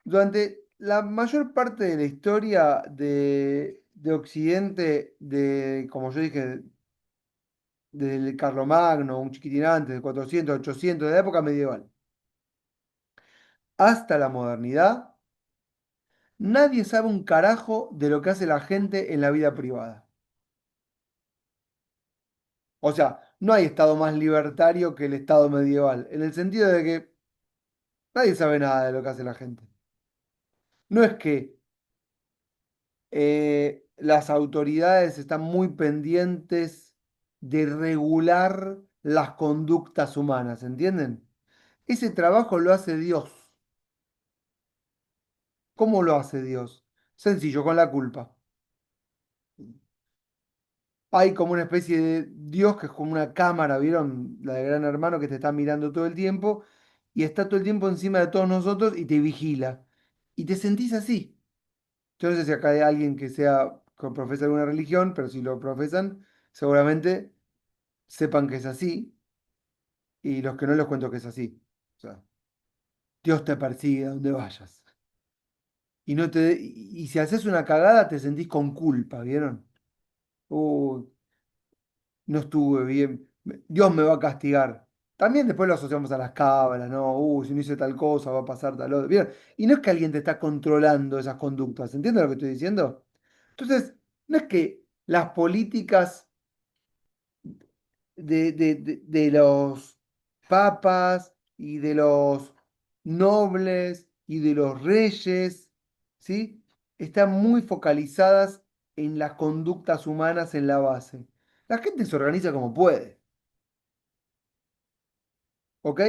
Durante la mayor parte de la historia de Occidente, como yo dije, del Carlomagno, un chiquitín antes, de 400, 800, de la época medieval, hasta la modernidad, nadie sabe un carajo de lo que hace la gente en la vida privada. O sea, no hay estado más libertario que el estado medieval, en el sentido de que nadie sabe nada de lo que hace la gente. No es que las autoridades están muy pendientes de regular las conductas humanas, ¿entienden? Ese trabajo lo hace Dios. ¿Cómo lo hace Dios? Sencillo, con la culpa. hay como una especie de Dios que es como una cámara, ¿vieron? La de Gran Hermano que te está mirando todo el tiempo y está todo el tiempo encima de todos nosotros y te vigila. Y te sentís así. Yo no sé si acá hay alguien que que profesa alguna religión, pero si lo profesan, seguramente sepan que es así y los que no les cuento que es así. O sea, Dios te persigue a donde vayas. Y si haces una cagada, te sentís con culpa, ¿vieron? Uy, no estuve bien, Dios me va a castigar. También después lo asociamos a las cábalas, ¿no? Si no hice tal cosa, va a pasar tal otra. ¿Vieron? Y no es que alguien te está controlando esas conductas, ¿entiendes lo que estoy diciendo? Entonces, no es que las políticas de los papas y de los nobles y de los reyes, ¿sí? Están muy focalizadas en las conductas humanas en la base. La gente se organiza como puede, ¿ok?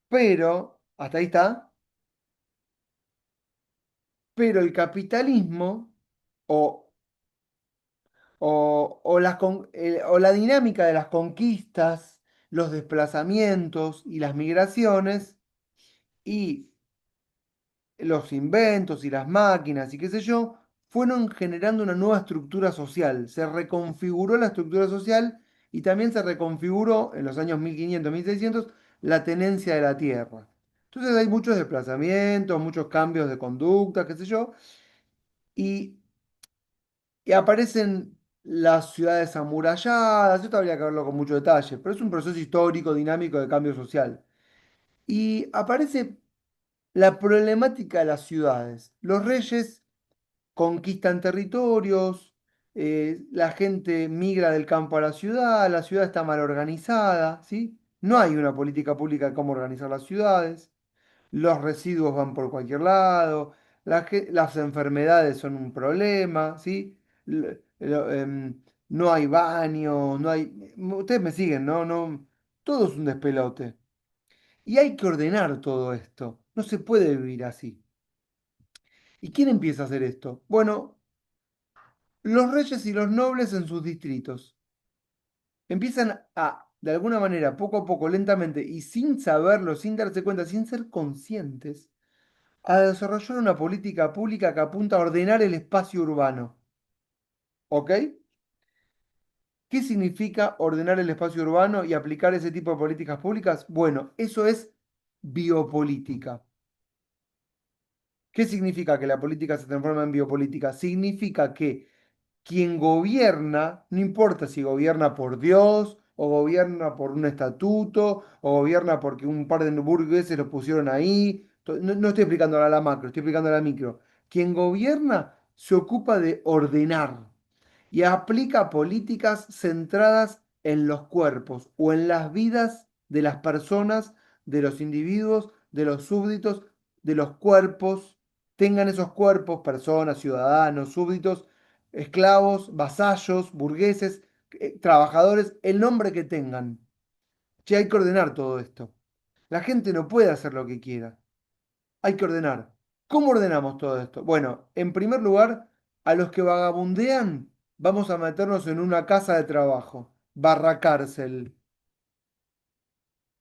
Pero, hasta ahí está, pero el capitalismo o, o la dinámica de las conquistas, los desplazamientos y las migraciones y los inventos y las máquinas y qué sé yo, fueron generando una nueva estructura social. Se reconfiguró la estructura social y también se reconfiguró en los años 1500, 1600 la tenencia de la tierra. Entonces hay muchos desplazamientos, muchos cambios de conducta, qué sé yo, y, y aparecen las ciudades amuralladas. Esto habría que verlo con mucho detalle, pero es un proceso histórico, dinámico de cambio social. Y aparece la problemática de las ciudades. Los reyes conquistan territorios, la gente migra del campo a la ciudad está mal organizada, ¿sí? No hay una política pública de cómo organizar las ciudades, los residuos van por cualquier lado, las enfermedades son un problema, ¿sí? No hay baños, no hay... Ustedes me siguen, ¿no? No, todo es un despelote. Y hay que ordenar todo esto. No se puede vivir así. ¿Y quién empieza a hacer esto? Bueno, los reyes y los nobles en sus distritos empiezan a, de alguna manera, poco a poco, lentamente y sin saberlo, sin darse cuenta, sin ser conscientes, a desarrollar una política pública que apunta a ordenar el espacio urbano. ¿Ok? ¿Qué significa ordenar el espacio urbano y aplicar ese tipo de políticas públicas? Bueno, eso es biopolítica. ¿Qué significa que la política se transforma en biopolítica? Significa que quien gobierna, no importa si gobierna por Dios, o gobierna por un estatuto, o gobierna porque un par de burgueses lo pusieron ahí. No, no estoy explicando a la macro, estoy explicando a la micro. Quien gobierna se ocupa de ordenar y aplica políticas centradas en los cuerpos o en las vidas de las personas, de los individuos, de los súbditos, de los cuerpos, tengan esos cuerpos, personas, ciudadanos, súbditos, esclavos, vasallos, burgueses, trabajadores, el nombre que tengan. Che, hay que ordenar todo esto. La gente no puede hacer lo que quiera. Hay que ordenar. ¿Cómo ordenamos todo esto? Bueno, en primer lugar, a los que vagabundean, vamos a meternos en una casa de trabajo, barra cárcel.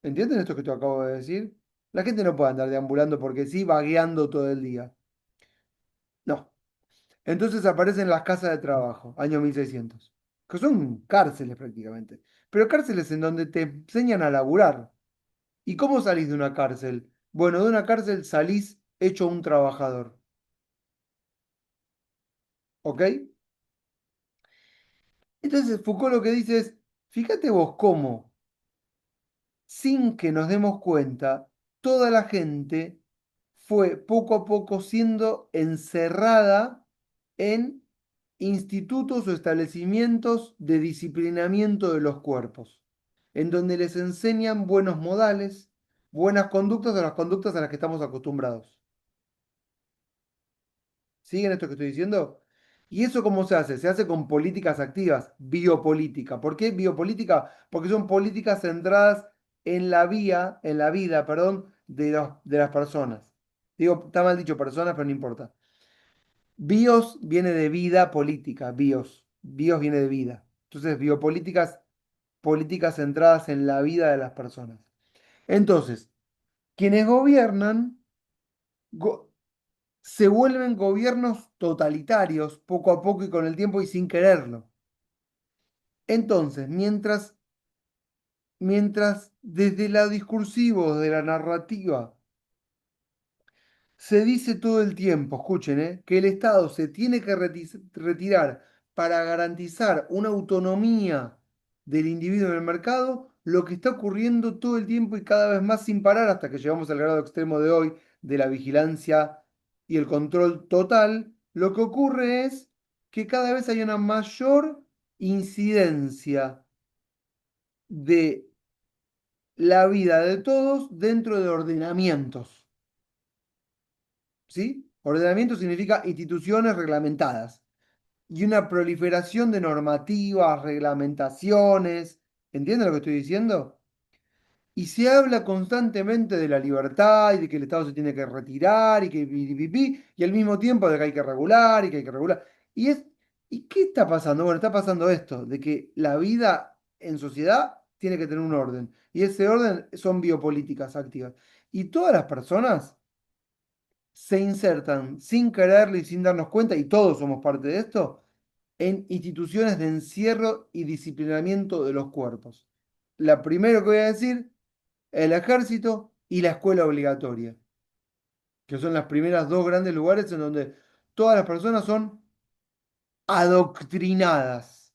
¿Entienden esto que te acabo de decir? La gente no puede andar deambulando porque sí, vagueando todo el día. No. Entonces aparecen las casas de trabajo, año 1600, que son cárceles prácticamente. Pero cárceles en donde te enseñan a laburar. ¿Y cómo salís de una cárcel? Bueno, de una cárcel salís hecho un trabajador. ¿Ok? Entonces Foucault lo que dice es, fíjate vos cómo, sin que nos demos cuenta, toda la gente fue poco a poco siendo encerrada en institutos o establecimientos de disciplinamiento de los cuerpos, en donde les enseñan buenos modales, buenas conductas o las conductas a las que estamos acostumbrados. ¿Siguen esto que estoy diciendo? ¿Y eso cómo se hace? Se hace con políticas activas, biopolítica. ¿Por qué biopolítica? Porque son políticas centradas en la vida, perdón, de las personas. Digo, está mal dicho personas, pero no importa. Bios viene de vida política, bios. Bios viene de vida. Entonces, biopolíticas, políticas centradas en la vida de las personas. Entonces, quienes gobiernan go- se vuelven gobiernos totalitarios poco a poco y con el tiempo y sin quererlo. Entonces, mientras desde lo discursivo, de la narrativa, se dice todo el tiempo, escuchen, que el Estado se tiene que retirar para garantizar una autonomía del individuo en el mercado, lo que está ocurriendo todo el tiempo y cada vez más sin parar hasta que llegamos al grado extremo de hoy de la vigilancia y el control total, lo que ocurre es que cada vez hay una mayor incidencia de la vida de todos dentro de ordenamientos. ¿Sí? Ordenamiento significa instituciones reglamentadas y una proliferación de normativas, reglamentaciones. ¿Entienden lo que estoy diciendo? Y se habla constantemente de la libertad y de que el Estado se tiene que retirar y que pi, y al mismo tiempo de que hay que regular y que hay que regular. Y es, ¿y qué está pasando? Bueno, está pasando esto, de que la vida en sociedad tiene que tener un orden. Y ese orden son biopolíticas activas. Y todas las personas se insertan sin quererlo y sin darnos cuenta, y todos somos parte de esto, en instituciones de encierro y disciplinamiento de los cuerpos. La primero que voy a decir, el ejército y la escuela obligatoria, que son las primeras dos grandes lugares en donde todas las personas son adoctrinadas.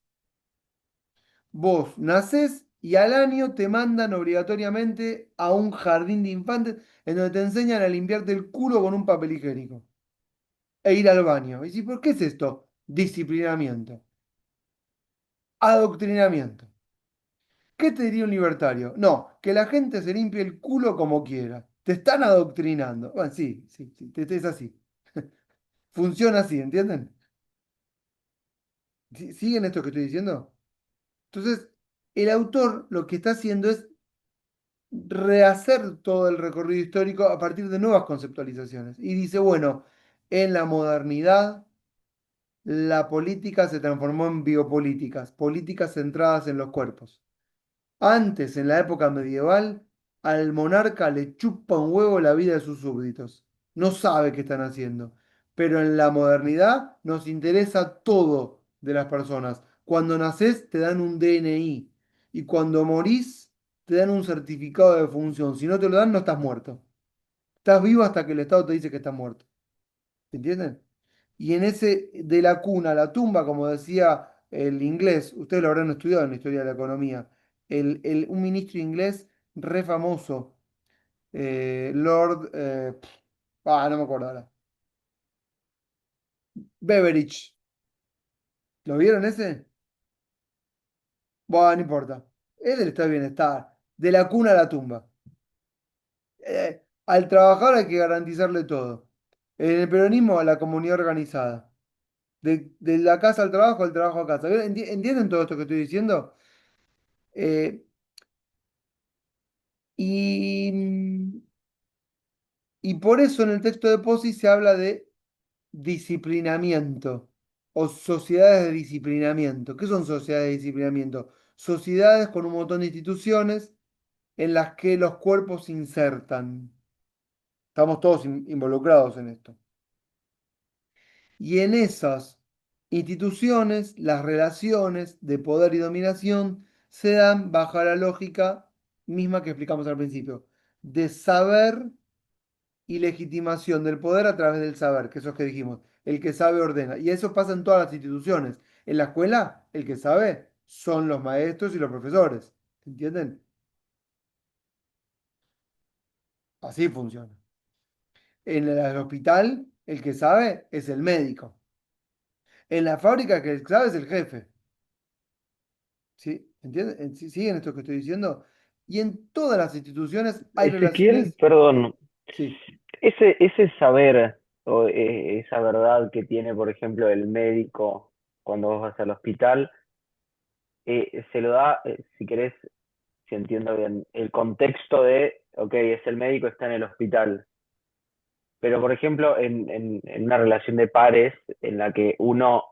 Vos nacés y al año te mandan obligatoriamente a un jardín de infantes en donde te enseñan a limpiarte el culo con un papel higiénico e ir al baño. Y si, ¿por qué es esto? Disciplinamiento. Adoctrinamiento. ¿Qué te diría un libertario? No, que la gente se limpie el culo como quiera. Te están adoctrinando. Bueno, sí, sí, sí, es así. Funciona así, ¿entienden? ¿Siguen esto que estoy diciendo? Entonces, el autor lo que está haciendo es rehacer todo el recorrido histórico a partir de nuevas conceptualizaciones. Y dice, bueno, en la modernidad la política se transformó en biopolíticas, políticas centradas en los cuerpos. Antes, en la época medieval, al monarca le chupa un huevo la vida de sus súbditos. No sabe qué están haciendo. Pero en la modernidad nos interesa todo de las personas. Cuando nacés te dan un DNI y cuando morís te dan un certificado de función. Si no te lo dan, no estás muerto. Estás vivo hasta que el Estado te dice que estás muerto. ¿Entienden? Y en ese de la cuna a la tumba, como decía el inglés, ustedes lo habrán estudiado en la historia de la economía, un ministro inglés re famoso, Lord, no me acuerdo ahora, Beveridge, ¿lo vieron ese? Bueno, no importa, es del estado de bienestar, de la cuna a la tumba. Al trabajador hay que garantizarle todo. En el peronismo, a la comunidad organizada. De la casa al trabajo a casa. ¿Entienden todo esto que estoy diciendo? Eh, y, y por eso en el texto de Posi se habla de disciplinamiento o sociedades de disciplinamiento. ¿Qué son sociedades de disciplinamiento? Sociedades con un montón de instituciones en las que los cuerpos se insertan. Estamos todos involucrados en esto. Y en esas instituciones, las relaciones de poder y dominación se dan bajo la lógica misma que explicamos al principio, de saber y legitimación del poder a través del saber, que eso es que dijimos, el que sabe ordena. Y eso pasa en todas las instituciones. En la escuela, el que sabe son los maestros y los profesores. ¿Entienden? Así funciona. En el hospital, el que sabe es el médico. En la fábrica, el que sabe es el jefe. ¿Sí? ¿Entienden? ¿Siguen esto que estoy diciendo? Y en todas las instituciones hay Ezequiel, relaciones. perdón, Sí. ese saber o esa verdad que tiene, por ejemplo, el médico cuando vos vas al hospital, se lo da, si querés, si entiendo bien, el contexto de, ok, es el médico, está en el hospital. pero por ejemplo, en una relación de pares en la que uno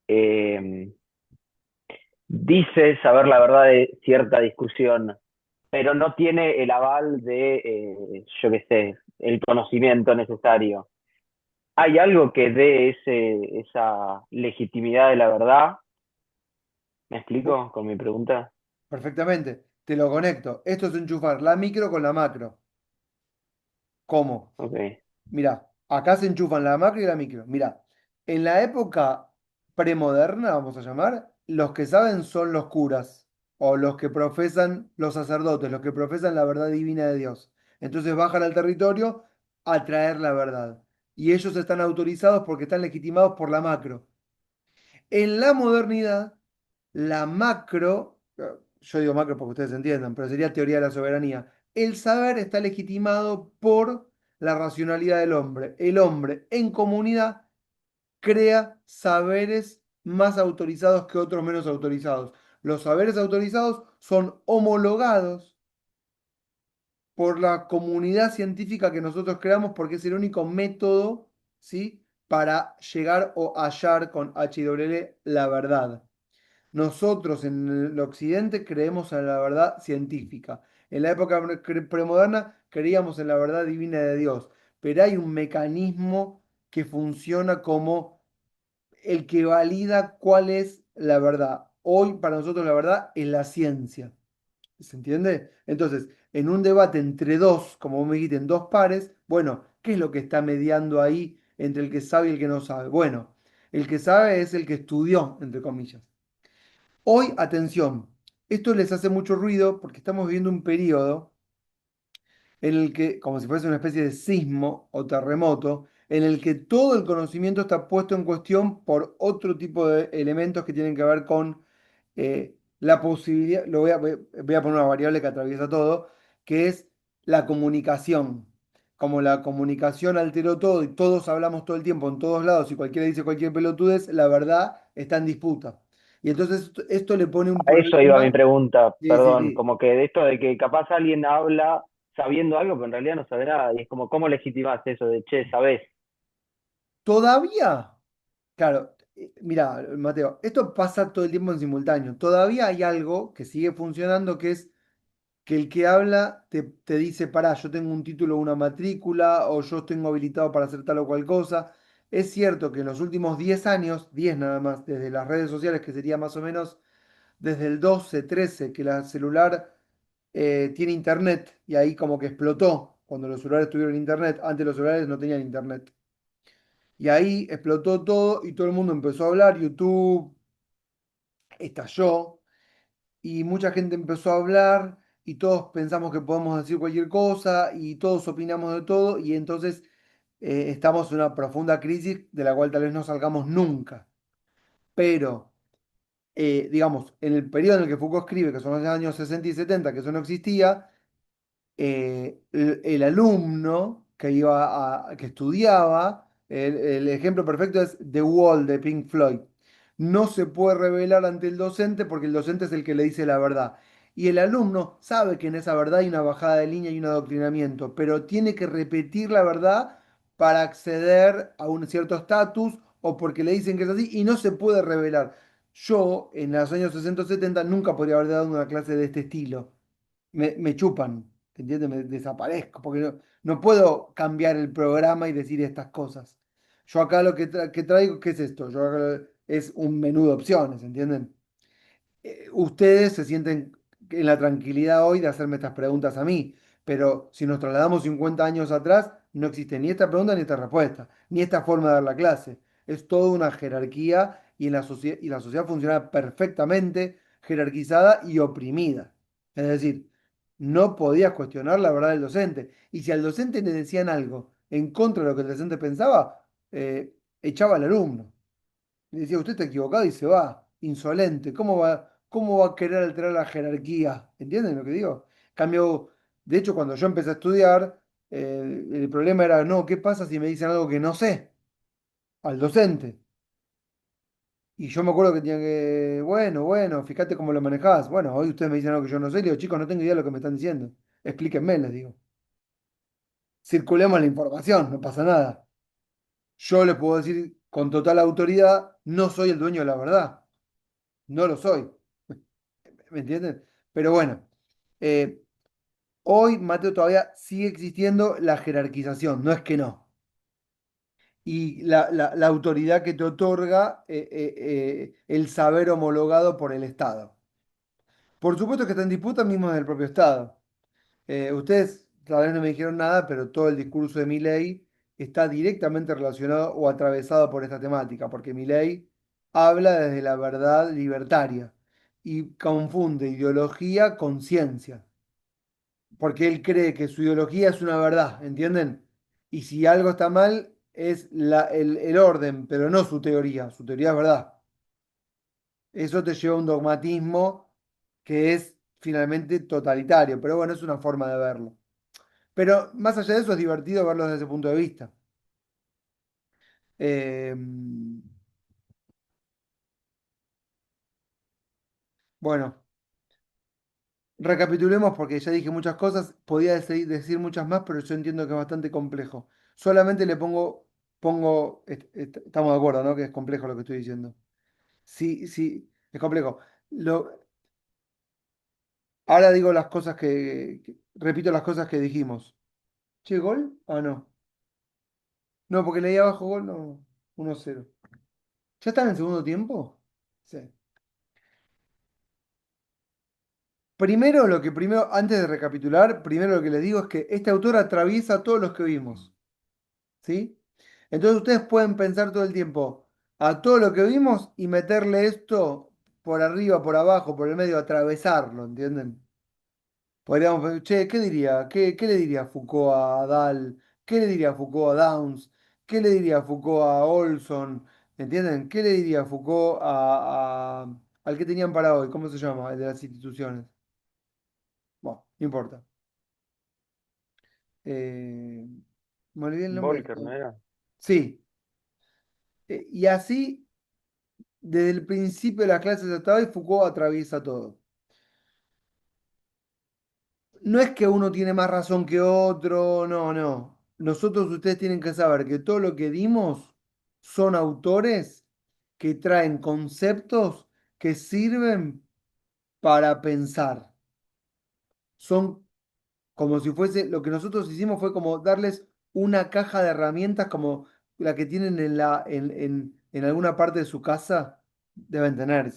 eh, dice saber la verdad de cierta discusión, pero no tiene el aval de, yo qué sé, el conocimiento necesario. ¿Hay algo que dé esa legitimidad de la verdad? ¿Me Bu- explico con mi pregunta? Perfectamente, te lo conecto. Esto es enchufar la micro con la macro. ¿Cómo? Ok. Mira, acá se enchufan la macro y la micro. Mira, en la época premoderna, vamos a llamar, los que saben son los curas o los que profesan, los sacerdotes, los que profesan la verdad divina de Dios. Entonces bajan al territorio a traer la verdad. Y ellos están autorizados porque están legitimados por la macro. En la modernidad, la macro, yo digo macro porque ustedes entiendan, pero sería teoría de la soberanía. El saber está legitimado por la racionalidad del hombre. El hombre en comunidad crea saberes más autorizados que otros menos autorizados. Los saberes autorizados son homologados por la comunidad científica que nosotros creamos porque es el único método, ¿sí? Para llegar o hallar con HWL la verdad. Nosotros en el occidente creemos en la verdad científica. En la época premoderna creíamos en la verdad divina de Dios. Pero hay un mecanismo que funciona como el que valida cuál es la verdad. Hoy para nosotros la verdad es la ciencia. ¿Se entiende? Entonces, en un debate entre dos, como vos me dijiste, en dos pares, bueno, ¿qué es lo que está mediando ahí entre el que sabe y el que no sabe? Bueno, el que sabe es el que estudió, entre comillas. Hoy, atención, esto les hace mucho ruido porque estamos viviendo un periodo en el que, como si fuese una especie de sismo o terremoto, en el que todo el conocimiento está puesto en cuestión por otro tipo de elementos que tienen que ver con la posibilidad, voy a poner una variable que atraviesa todo, que es la comunicación. Como la comunicación alteró todo y todos hablamos todo el tiempo en todos lados y cualquiera dice cualquier pelotudez, la verdad está en disputa. Y entonces esto le pone un A eso iba mi problema. pregunta, Sí, sí, perdón, sí. como que de esto de que capaz alguien habla sabiendo algo, pero en realidad no sabe nada, y es como, ¿cómo legitimás eso de, che, sabés? Todavía, claro, mira, Mateo, esto pasa todo el tiempo en simultáneo. Todavía hay algo que sigue funcionando, que es que el que habla te dice, pará, yo tengo un título o una matrícula, o yo tengo habilitado para hacer tal o cual cosa. Es cierto que en los últimos 10 años, 10 nada más, desde las redes sociales, que sería más o menos desde el 12 13 que la celular tiene internet, y ahí como que explotó cuando los celulares tuvieron internet. Antes los celulares no tenían internet. Y ahí explotó todo y todo el mundo empezó a hablar, YouTube estalló y mucha gente empezó a hablar y todos pensamos que podemos decir cualquier cosa y todos opinamos de todo y entonces estamos en una profunda crisis de la cual tal vez no salgamos nunca. Pero, digamos, en el periodo en el que Foucault escribe, que son los años 60 y 70 que eso no existía, el alumno que que estudiaba, el ejemplo perfecto es The Wall de Pink Floyd. No se puede revelar ante el docente porque el docente es el que le dice la verdad. Y el alumno sabe que en esa verdad hay una bajada de línea y un adoctrinamiento, pero tiene que repetir la verdad para acceder a un cierto estatus o porque le dicen que es así y no se puede revelar. Yo, en los años 60 o 70, nunca podría haber dado una clase de este estilo. Me chupan, ¿entiendes? Me desaparezco, porque no puedo cambiar el programa y decir estas cosas. Yo acá lo que traigo, ¿qué es esto? Yo acá es un menú de opciones, ¿entienden? Ustedes se sienten en la tranquilidad hoy de hacerme estas preguntas a mí, pero si nos trasladamos 50 años atrás, no existe ni esta pregunta ni esta respuesta, ni esta forma de dar la clase. Es toda una jerarquía y, y la sociedad funciona perfectamente jerarquizada y oprimida. Es decir, no podías cuestionar la verdad del docente. Y si al docente le decían algo en contra de lo que el docente pensaba, echaba al alumno. Y decía, usted está equivocado y se va, insolente. Cómo va a querer alterar la jerarquía? ¿Entienden lo que digo? Cambio, de hecho, cuando yo empecé a estudiar, el problema era, no, ¿qué pasa si me dicen algo que no sé? Al docente. Y yo me acuerdo que tenía que, bueno, fíjate cómo lo manejás. Bueno, hoy ustedes me dicen algo que yo no sé. Le digo, chicos, no tengo idea de lo que me están diciendo. Explíquenme, les digo. circulemos la información, no pasa nada. Yo le puedo decir con total autoridad, no soy el dueño de la verdad, no lo soy, ¿me entienden? Pero bueno, eh, hoy, Mateo, todavía sigue existiendo la jerarquización, no es que no. Y la autoridad que te otorga el saber homologado por el Estado. Por supuesto que está en disputa mismo del propio Estado. Ustedes tal vez no me dijeron nada, pero todo el discurso de Milei está directamente relacionado o atravesado por esta temática, porque Milei habla desde la verdad libertaria y confunde ideología con ciencia, porque él cree que su ideología es una verdad, ¿entienden? Y si algo está mal, es el orden, pero no su teoría es verdad. Eso te lleva a un dogmatismo que es finalmente totalitario, pero bueno, es una forma de verlo. Pero más allá de eso, es divertido verlo desde ese punto de vista. Eh, bueno, recapitulemos porque ya dije muchas cosas, podía decir muchas más, pero yo entiendo que es bastante complejo. Solamente le estamos de acuerdo, ¿no? Que es complejo lo que estoy diciendo. Sí, sí, es complejo. Ahora digo las cosas repito las cosas que dijimos. ¿Che, gol? Ah, no. No, porque leí abajo gol, no. 1-0. ¿Ya están en segundo tiempo? Sí. Primero, antes de recapitular, primero lo que les digo es que este autor atraviesa todos los que vimos, ¿sí? Entonces ustedes pueden pensar todo el tiempo a todo lo que vimos y meterle esto por arriba, por abajo, por el medio, atravesarlo, ¿entienden? Podríamos pensar, che, ¿qué diría? ¿Qué le diría Foucault a Dahl? ¿Qué le diría Foucault a Downs? ¿Qué le diría Foucault a Olson? ¿Entienden? ¿Qué le diría Foucault al que tenían para hoy? ¿Cómo se llama? El de las instituciones. Bueno, no importa. Eh, Me olvidé el nombre del Volcker, ¿no era? Sí. Y así, desde el principio de las clases hasta hoy, Foucault atraviesa todo. No es que uno tiene más razón que otro, no, no. Nosotros, ustedes tienen que saber que todo lo que dimos son autores que traen conceptos que sirven para pensar. Son como si fuese, lo que nosotros hicimos fue como darles una caja de herramientas como la que tienen en alguna parte de su casa, deben tener,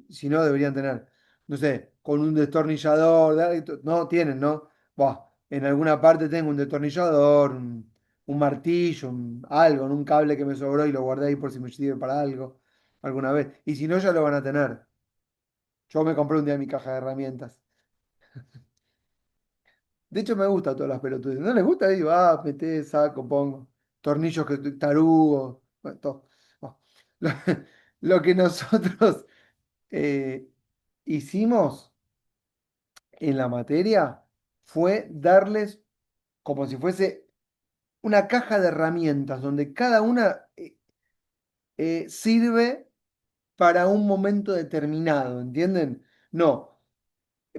si no deberían tener, no sé, con un destornillador, no tienen, ¿no? Buah, en alguna parte tengo un destornillador, un martillo, algo, en un cable que me sobró y lo guardé ahí por si me sirve para algo alguna vez. Y si no, ya lo van a tener. Yo me compré un día mi caja de herramientas. De hecho, me gustan todas las pelotudes. ¿No les gusta? Digo, meté, saco, pongo. Tornillos que tarugos. Bueno, todo. Bueno, Lo, lo que nosotros eh, hicimos en la materia fue darles como si fuese una caja de herramientas donde cada una sirve para un momento determinado, ¿entienden? No.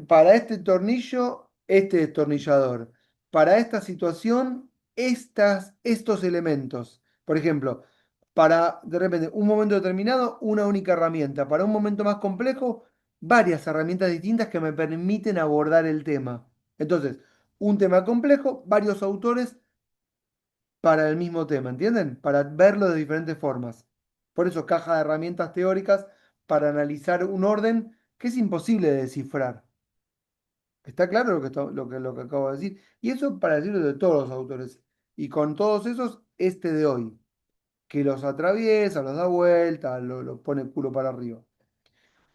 Para este tornillo, este destornillador. Para esta situación, estos elementos. Por ejemplo, para de repente un momento determinado, una única herramienta. Para un momento más complejo, varias herramientas distintas que me permiten abordar el tema. Entonces, un tema complejo, varios autores para el mismo tema, ¿entienden? Para verlo de diferentes formas. Por eso, caja de herramientas teóricas para analizar un orden que es imposible de descifrar. ¿Está claro lo que acabo de decir? Y eso para decirlo de todos los autores. Y con todos esos, este de hoy, que los atraviesa, los da vuelta, lo pone el culo para arriba.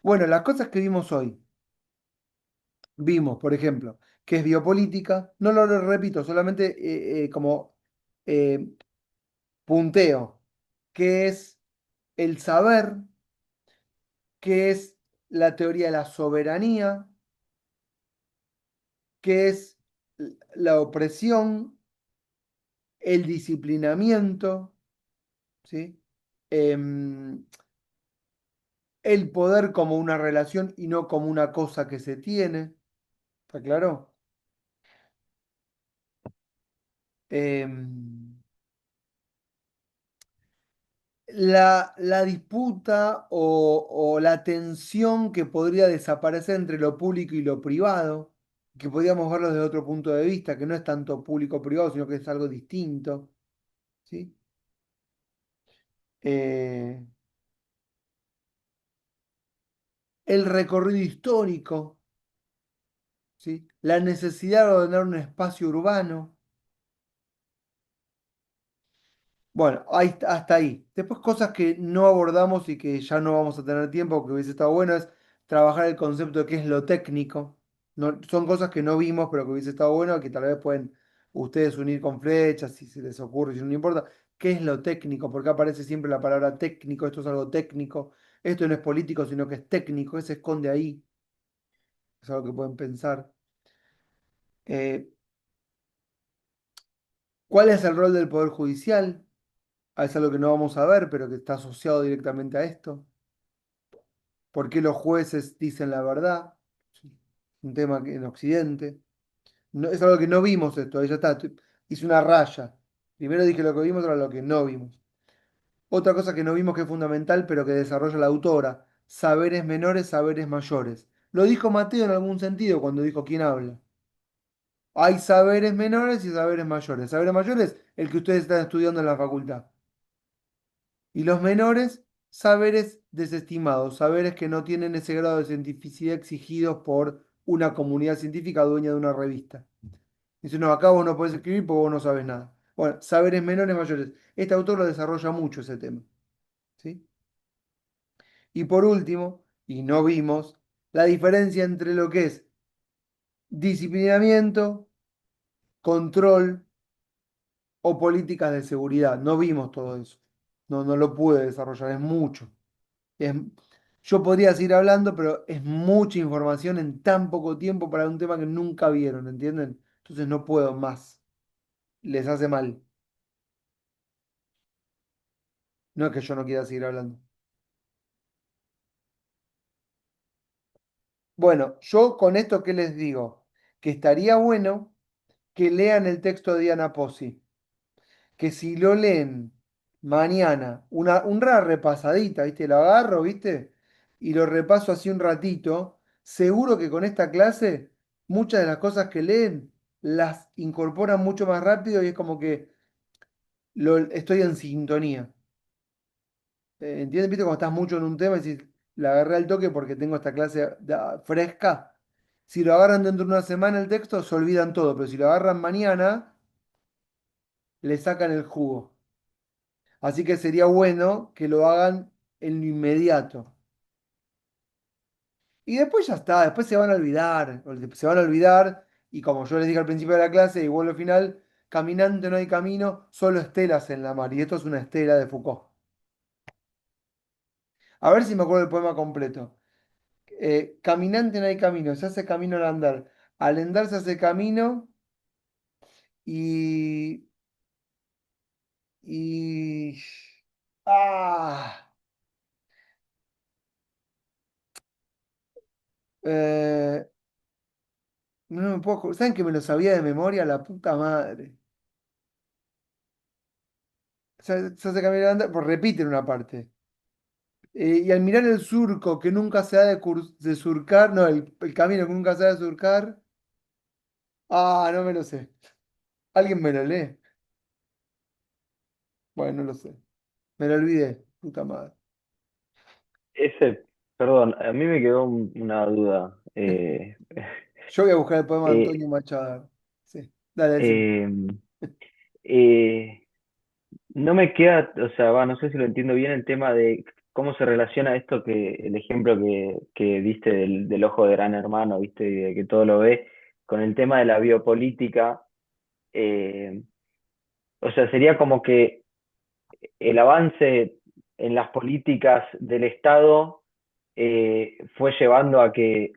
Bueno, las cosas que vimos hoy. Vimos, por ejemplo, que es biopolítica. No lo repito, solamente como eh, punteo. Que es el saber, que es la teoría de la soberanía, que es la opresión, el disciplinamiento, ¿sí? Em, el poder como una relación y no como una cosa que se tiene. ¿Está claro? em, la disputa o la tensión que podría desaparecer entre lo público y lo privado, que podríamos verlo desde otro punto de vista, que no es tanto público-privado, sino que es algo distinto, ¿sí? Eh, el recorrido histórico, ¿sí? La necesidad de ordenar un espacio urbano. Bueno, hasta ahí. Después cosas que no abordamos y que ya no vamos a tener tiempo, que hubiese estado bueno, es trabajar el concepto de qué es lo técnico. No, son cosas que no vimos, pero que hubiese estado bueno, que tal vez pueden ustedes unir con flechas, si se les ocurre, si no importa. ¿Qué es lo técnico? Porque aparece siempre la palabra técnico, esto es algo técnico, esto no es político, sino que es técnico, ¿qué se esconde ahí? Es algo que pueden pensar. Eh, ¿Cuál es el rol del Poder Judicial? Es algo que no vamos a ver, pero que está asociado directamente a esto. ¿Por qué los jueces dicen la verdad? Un tema que en Occidente. Es algo que no vimos esto, ahí ya está. Hice una raya. Primero dije lo que vimos, ahora lo que no vimos. Otra cosa que no vimos que es fundamental, pero que desarrolla la autora. Saberes menores, saberes mayores. Lo dijo Mateo en algún sentido cuando dijo quién habla. Hay saberes menores y saberes mayores. Saberes mayores, el que ustedes están estudiando en la facultad. Y los menores, saberes desestimados, saberes que no tienen ese grado de cientificidad exigidos por una comunidad científica dueña de una revista. Dice, no, acá vos no podés escribir porque vos no sabes nada. Bueno, saberes menores, mayores. Este autor lo desarrolla mucho ese tema. ¿Sí? Y por último, y no vimos, la diferencia entre lo que es disciplinamiento, control o políticas de seguridad. No vimos todo eso. No, no lo pude desarrollar, es mucho. Es- yo podría seguir hablando, pero es mucha información en tan poco tiempo para un tema que nunca vieron, ¿entienden? Entonces no puedo más. Les hace mal. No es que yo no quiera seguir hablando. Bueno, yo con esto, ¿qué les digo? Que estaría bueno que lean el texto de Diana Pozzi. Que si lo leen mañana, una repasadita, ¿viste? Lo agarro, ¿viste? Y lo repaso así un ratito, seguro que con esta clase muchas de las cosas que leen las incorporan mucho más rápido y es como que estoy en sintonía. ¿Entiendes? ¿Viste? Cuando estás mucho en un tema y decís, la agarré al toque porque tengo esta clase fresca. Si lo agarran dentro de una semana el texto, se olvidan todo, pero si lo agarran mañana, le sacan el jugo. Así que sería bueno que lo hagan en lo inmediato. Y después ya está, después se van a olvidar, se van a olvidar, y como yo les dije al principio de la clase y vuelvo al final, caminante no hay camino, solo estelas en la mar. Y esto es una estela de Foucault. A ver si me acuerdo el poema completo. Caminante no hay camino, se hace camino al andar. Al andar se hace camino y... y... Ah, eh, no me puedo... ¿Saben que me lo sabía de memoria? La puta madre. Se hace camino al andar, pues repiten una parte. Y al mirar el surco que nunca se ha de surcar, no, el camino que nunca se ha de surcar. Ah, no me lo sé. ¿Alguien me lo lee? Bueno, no lo sé. Me lo olvidé, puta madre. Ese, perdón, a mí me quedó una duda. Yo voy a buscar el poema de Eh, Antonio Machado. Sí, dale, decime. eh, eh, no me queda, o sea, no sé si lo entiendo bien el tema de cómo se relaciona esto el ejemplo que diste del ojo de Gran Hermano, viste, y de que todo lo ve, con el tema de la biopolítica. eh, o sea, sería como que el avance en las políticas del Estado fue llevando a que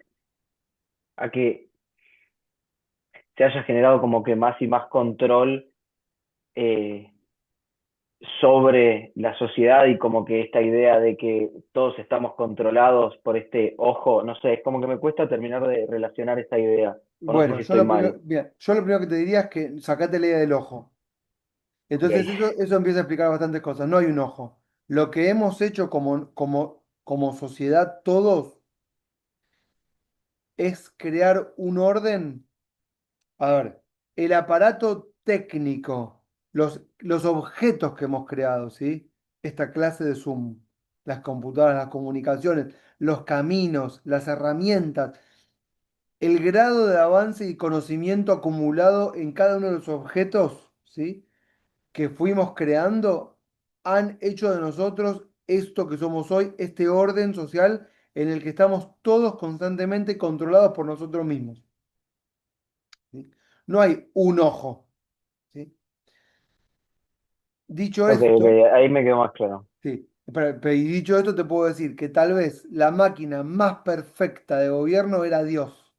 se haya generado como que más y más control eh, sobre la sociedad y como que esta idea de que todos estamos controlados por este ojo, no sé, es como que me cuesta terminar de relacionar esta idea, o no sé Bueno, si estoy mal. yo lo primero que te diría es que sacate la idea del ojo. Entonces eso empieza a explicar bastantes cosas. No hay un ojo. Lo que hemos hecho como sociedad todos es crear un orden. A ver, el aparato técnico, los objetos que hemos creado, ¿sí? Esta clase de Zoom, las computadoras, las comunicaciones, los caminos, las herramientas, el grado de avance y conocimiento acumulado en cada uno de los objetos, ¿sí? Que fuimos creando, han hecho de nosotros esto que somos hoy, este orden social en el que estamos todos constantemente controlados por nosotros mismos, ¿sí? No hay un ojo, ¿sí? Dicho Ok, ok, esto, ahí me quedó más claro. sí, y dicho esto, te puedo decir que tal vez la máquina más perfecta de gobierno era Dios,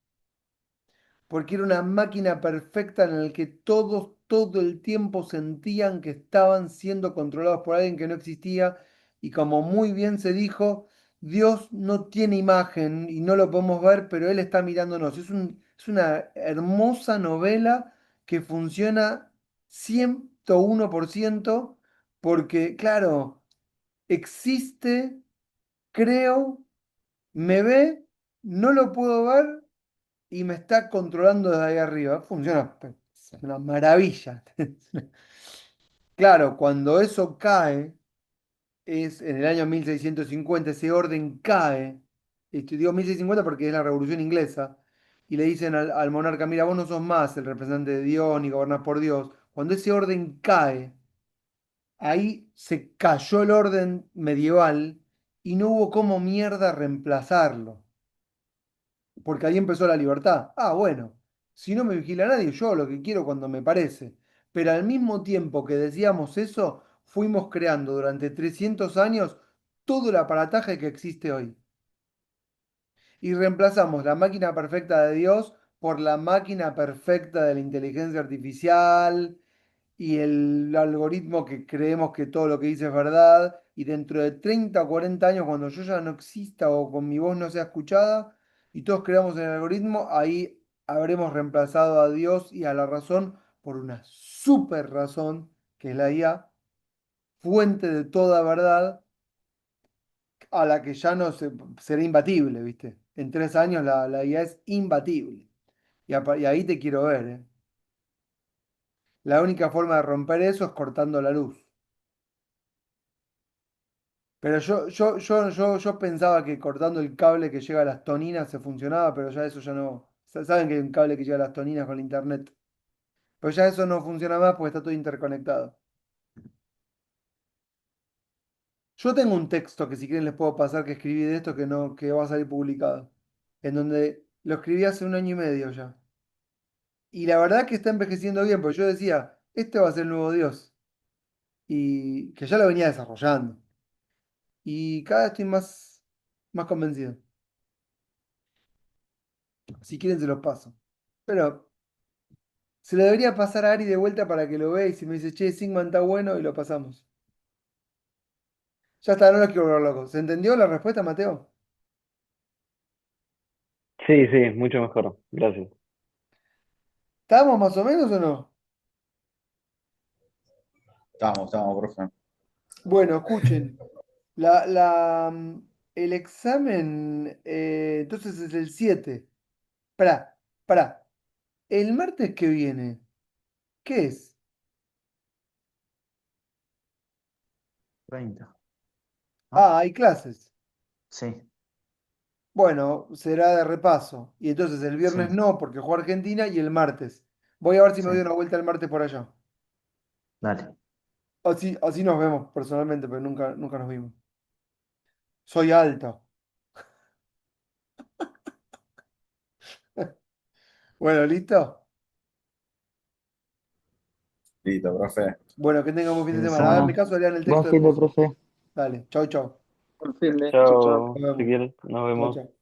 porque era una máquina perfecta en la que todos todo el tiempo sentían que estaban siendo controlados por alguien que no existía, y como muy bien se dijo, Dios no tiene imagen y no lo podemos ver, pero Él está mirándonos. Es una hermosa novela que funciona 101% porque, claro, existe, creo, me ve, no lo puedo ver y me está controlando desde ahí arriba. Funciona, es una maravilla. Claro, cuando eso cae, es en el año 1650, ese orden cae. Digo 1650 porque es la Revolución Inglesa. Y le dicen al monarca, mira, vos no sos más el representante de Dios ni gobernás por Dios. Cuando ese orden cae, ahí se cayó el orden medieval y no hubo cómo mierda reemplazarlo, porque ahí empezó la libertad. Ah, bueno, si no me vigila nadie, yo hago lo que quiero cuando me parece. Pero al mismo tiempo que decíamos eso, fuimos creando durante 300 años todo el aparataje que existe hoy. Y reemplazamos la máquina perfecta de Dios por la máquina perfecta de la inteligencia artificial y el algoritmo que creemos que todo lo que dice es verdad, y dentro de 30 o 40 años, cuando yo ya no exista o con mi voz no sea escuchada, y todos creamos en el algoritmo, ahí habremos reemplazado a Dios y a la razón por una super razón, que es la IA, fuente de toda verdad, a la que ya no será imbatible, ¿viste? En 3 años la IA es imbatible. Y ahí te quiero ver, ¿eh? La única forma de romper eso es cortando la luz. Pero yo pensaba que cortando el cable que llega a las toninas se funcionaba, pero ya eso ya no. Saben que hay un cable que llega a las toninas con la internet. Pero ya eso no funciona más porque está todo interconectado. Yo tengo un texto que si quieren les puedo pasar que escribí de esto que no, que va a salir publicado. En donde lo escribí hace 1 año y medio ya. Y la verdad que está envejeciendo bien, porque yo decía, este va a ser el nuevo Dios. Y que ya lo venía desarrollando. Y cada vez estoy más convencido. Si quieren se los paso. Pero se lo debería pasar a Ari de vuelta para que lo vea y si me dice, che, Sigman está bueno y lo pasamos. Ya está, no lo quiero volver loco. ¿Se entendió la respuesta, Mateo? Sí, sí, mucho mejor. Gracias. ¿Estábamos más o menos o no? Estamos, profe. Bueno, escuchen. El examen, entonces es el 7. Pará, pará. El martes que viene, ¿qué es? 30, Ah, ¿no? hay clases. Sí, Bueno, será de repaso. Y entonces el sí, viernes no, porque juega Argentina, y el martes. Voy a ver si me sí. doy una vuelta el martes por allá. Dale. Así nos vemos personalmente, pero nunca nos vimos. Soy alto. Bueno, ¿listo? Listo, profe. Bueno, que tengamos fin de Fin de semana. Háganme semana. caso, lean el Buen texto fin de después. profe. Dale, chau, chau. Buen fin de. Chau, chau. Chao, Nos vemos. si quieres, nos Chau, vemos. chau.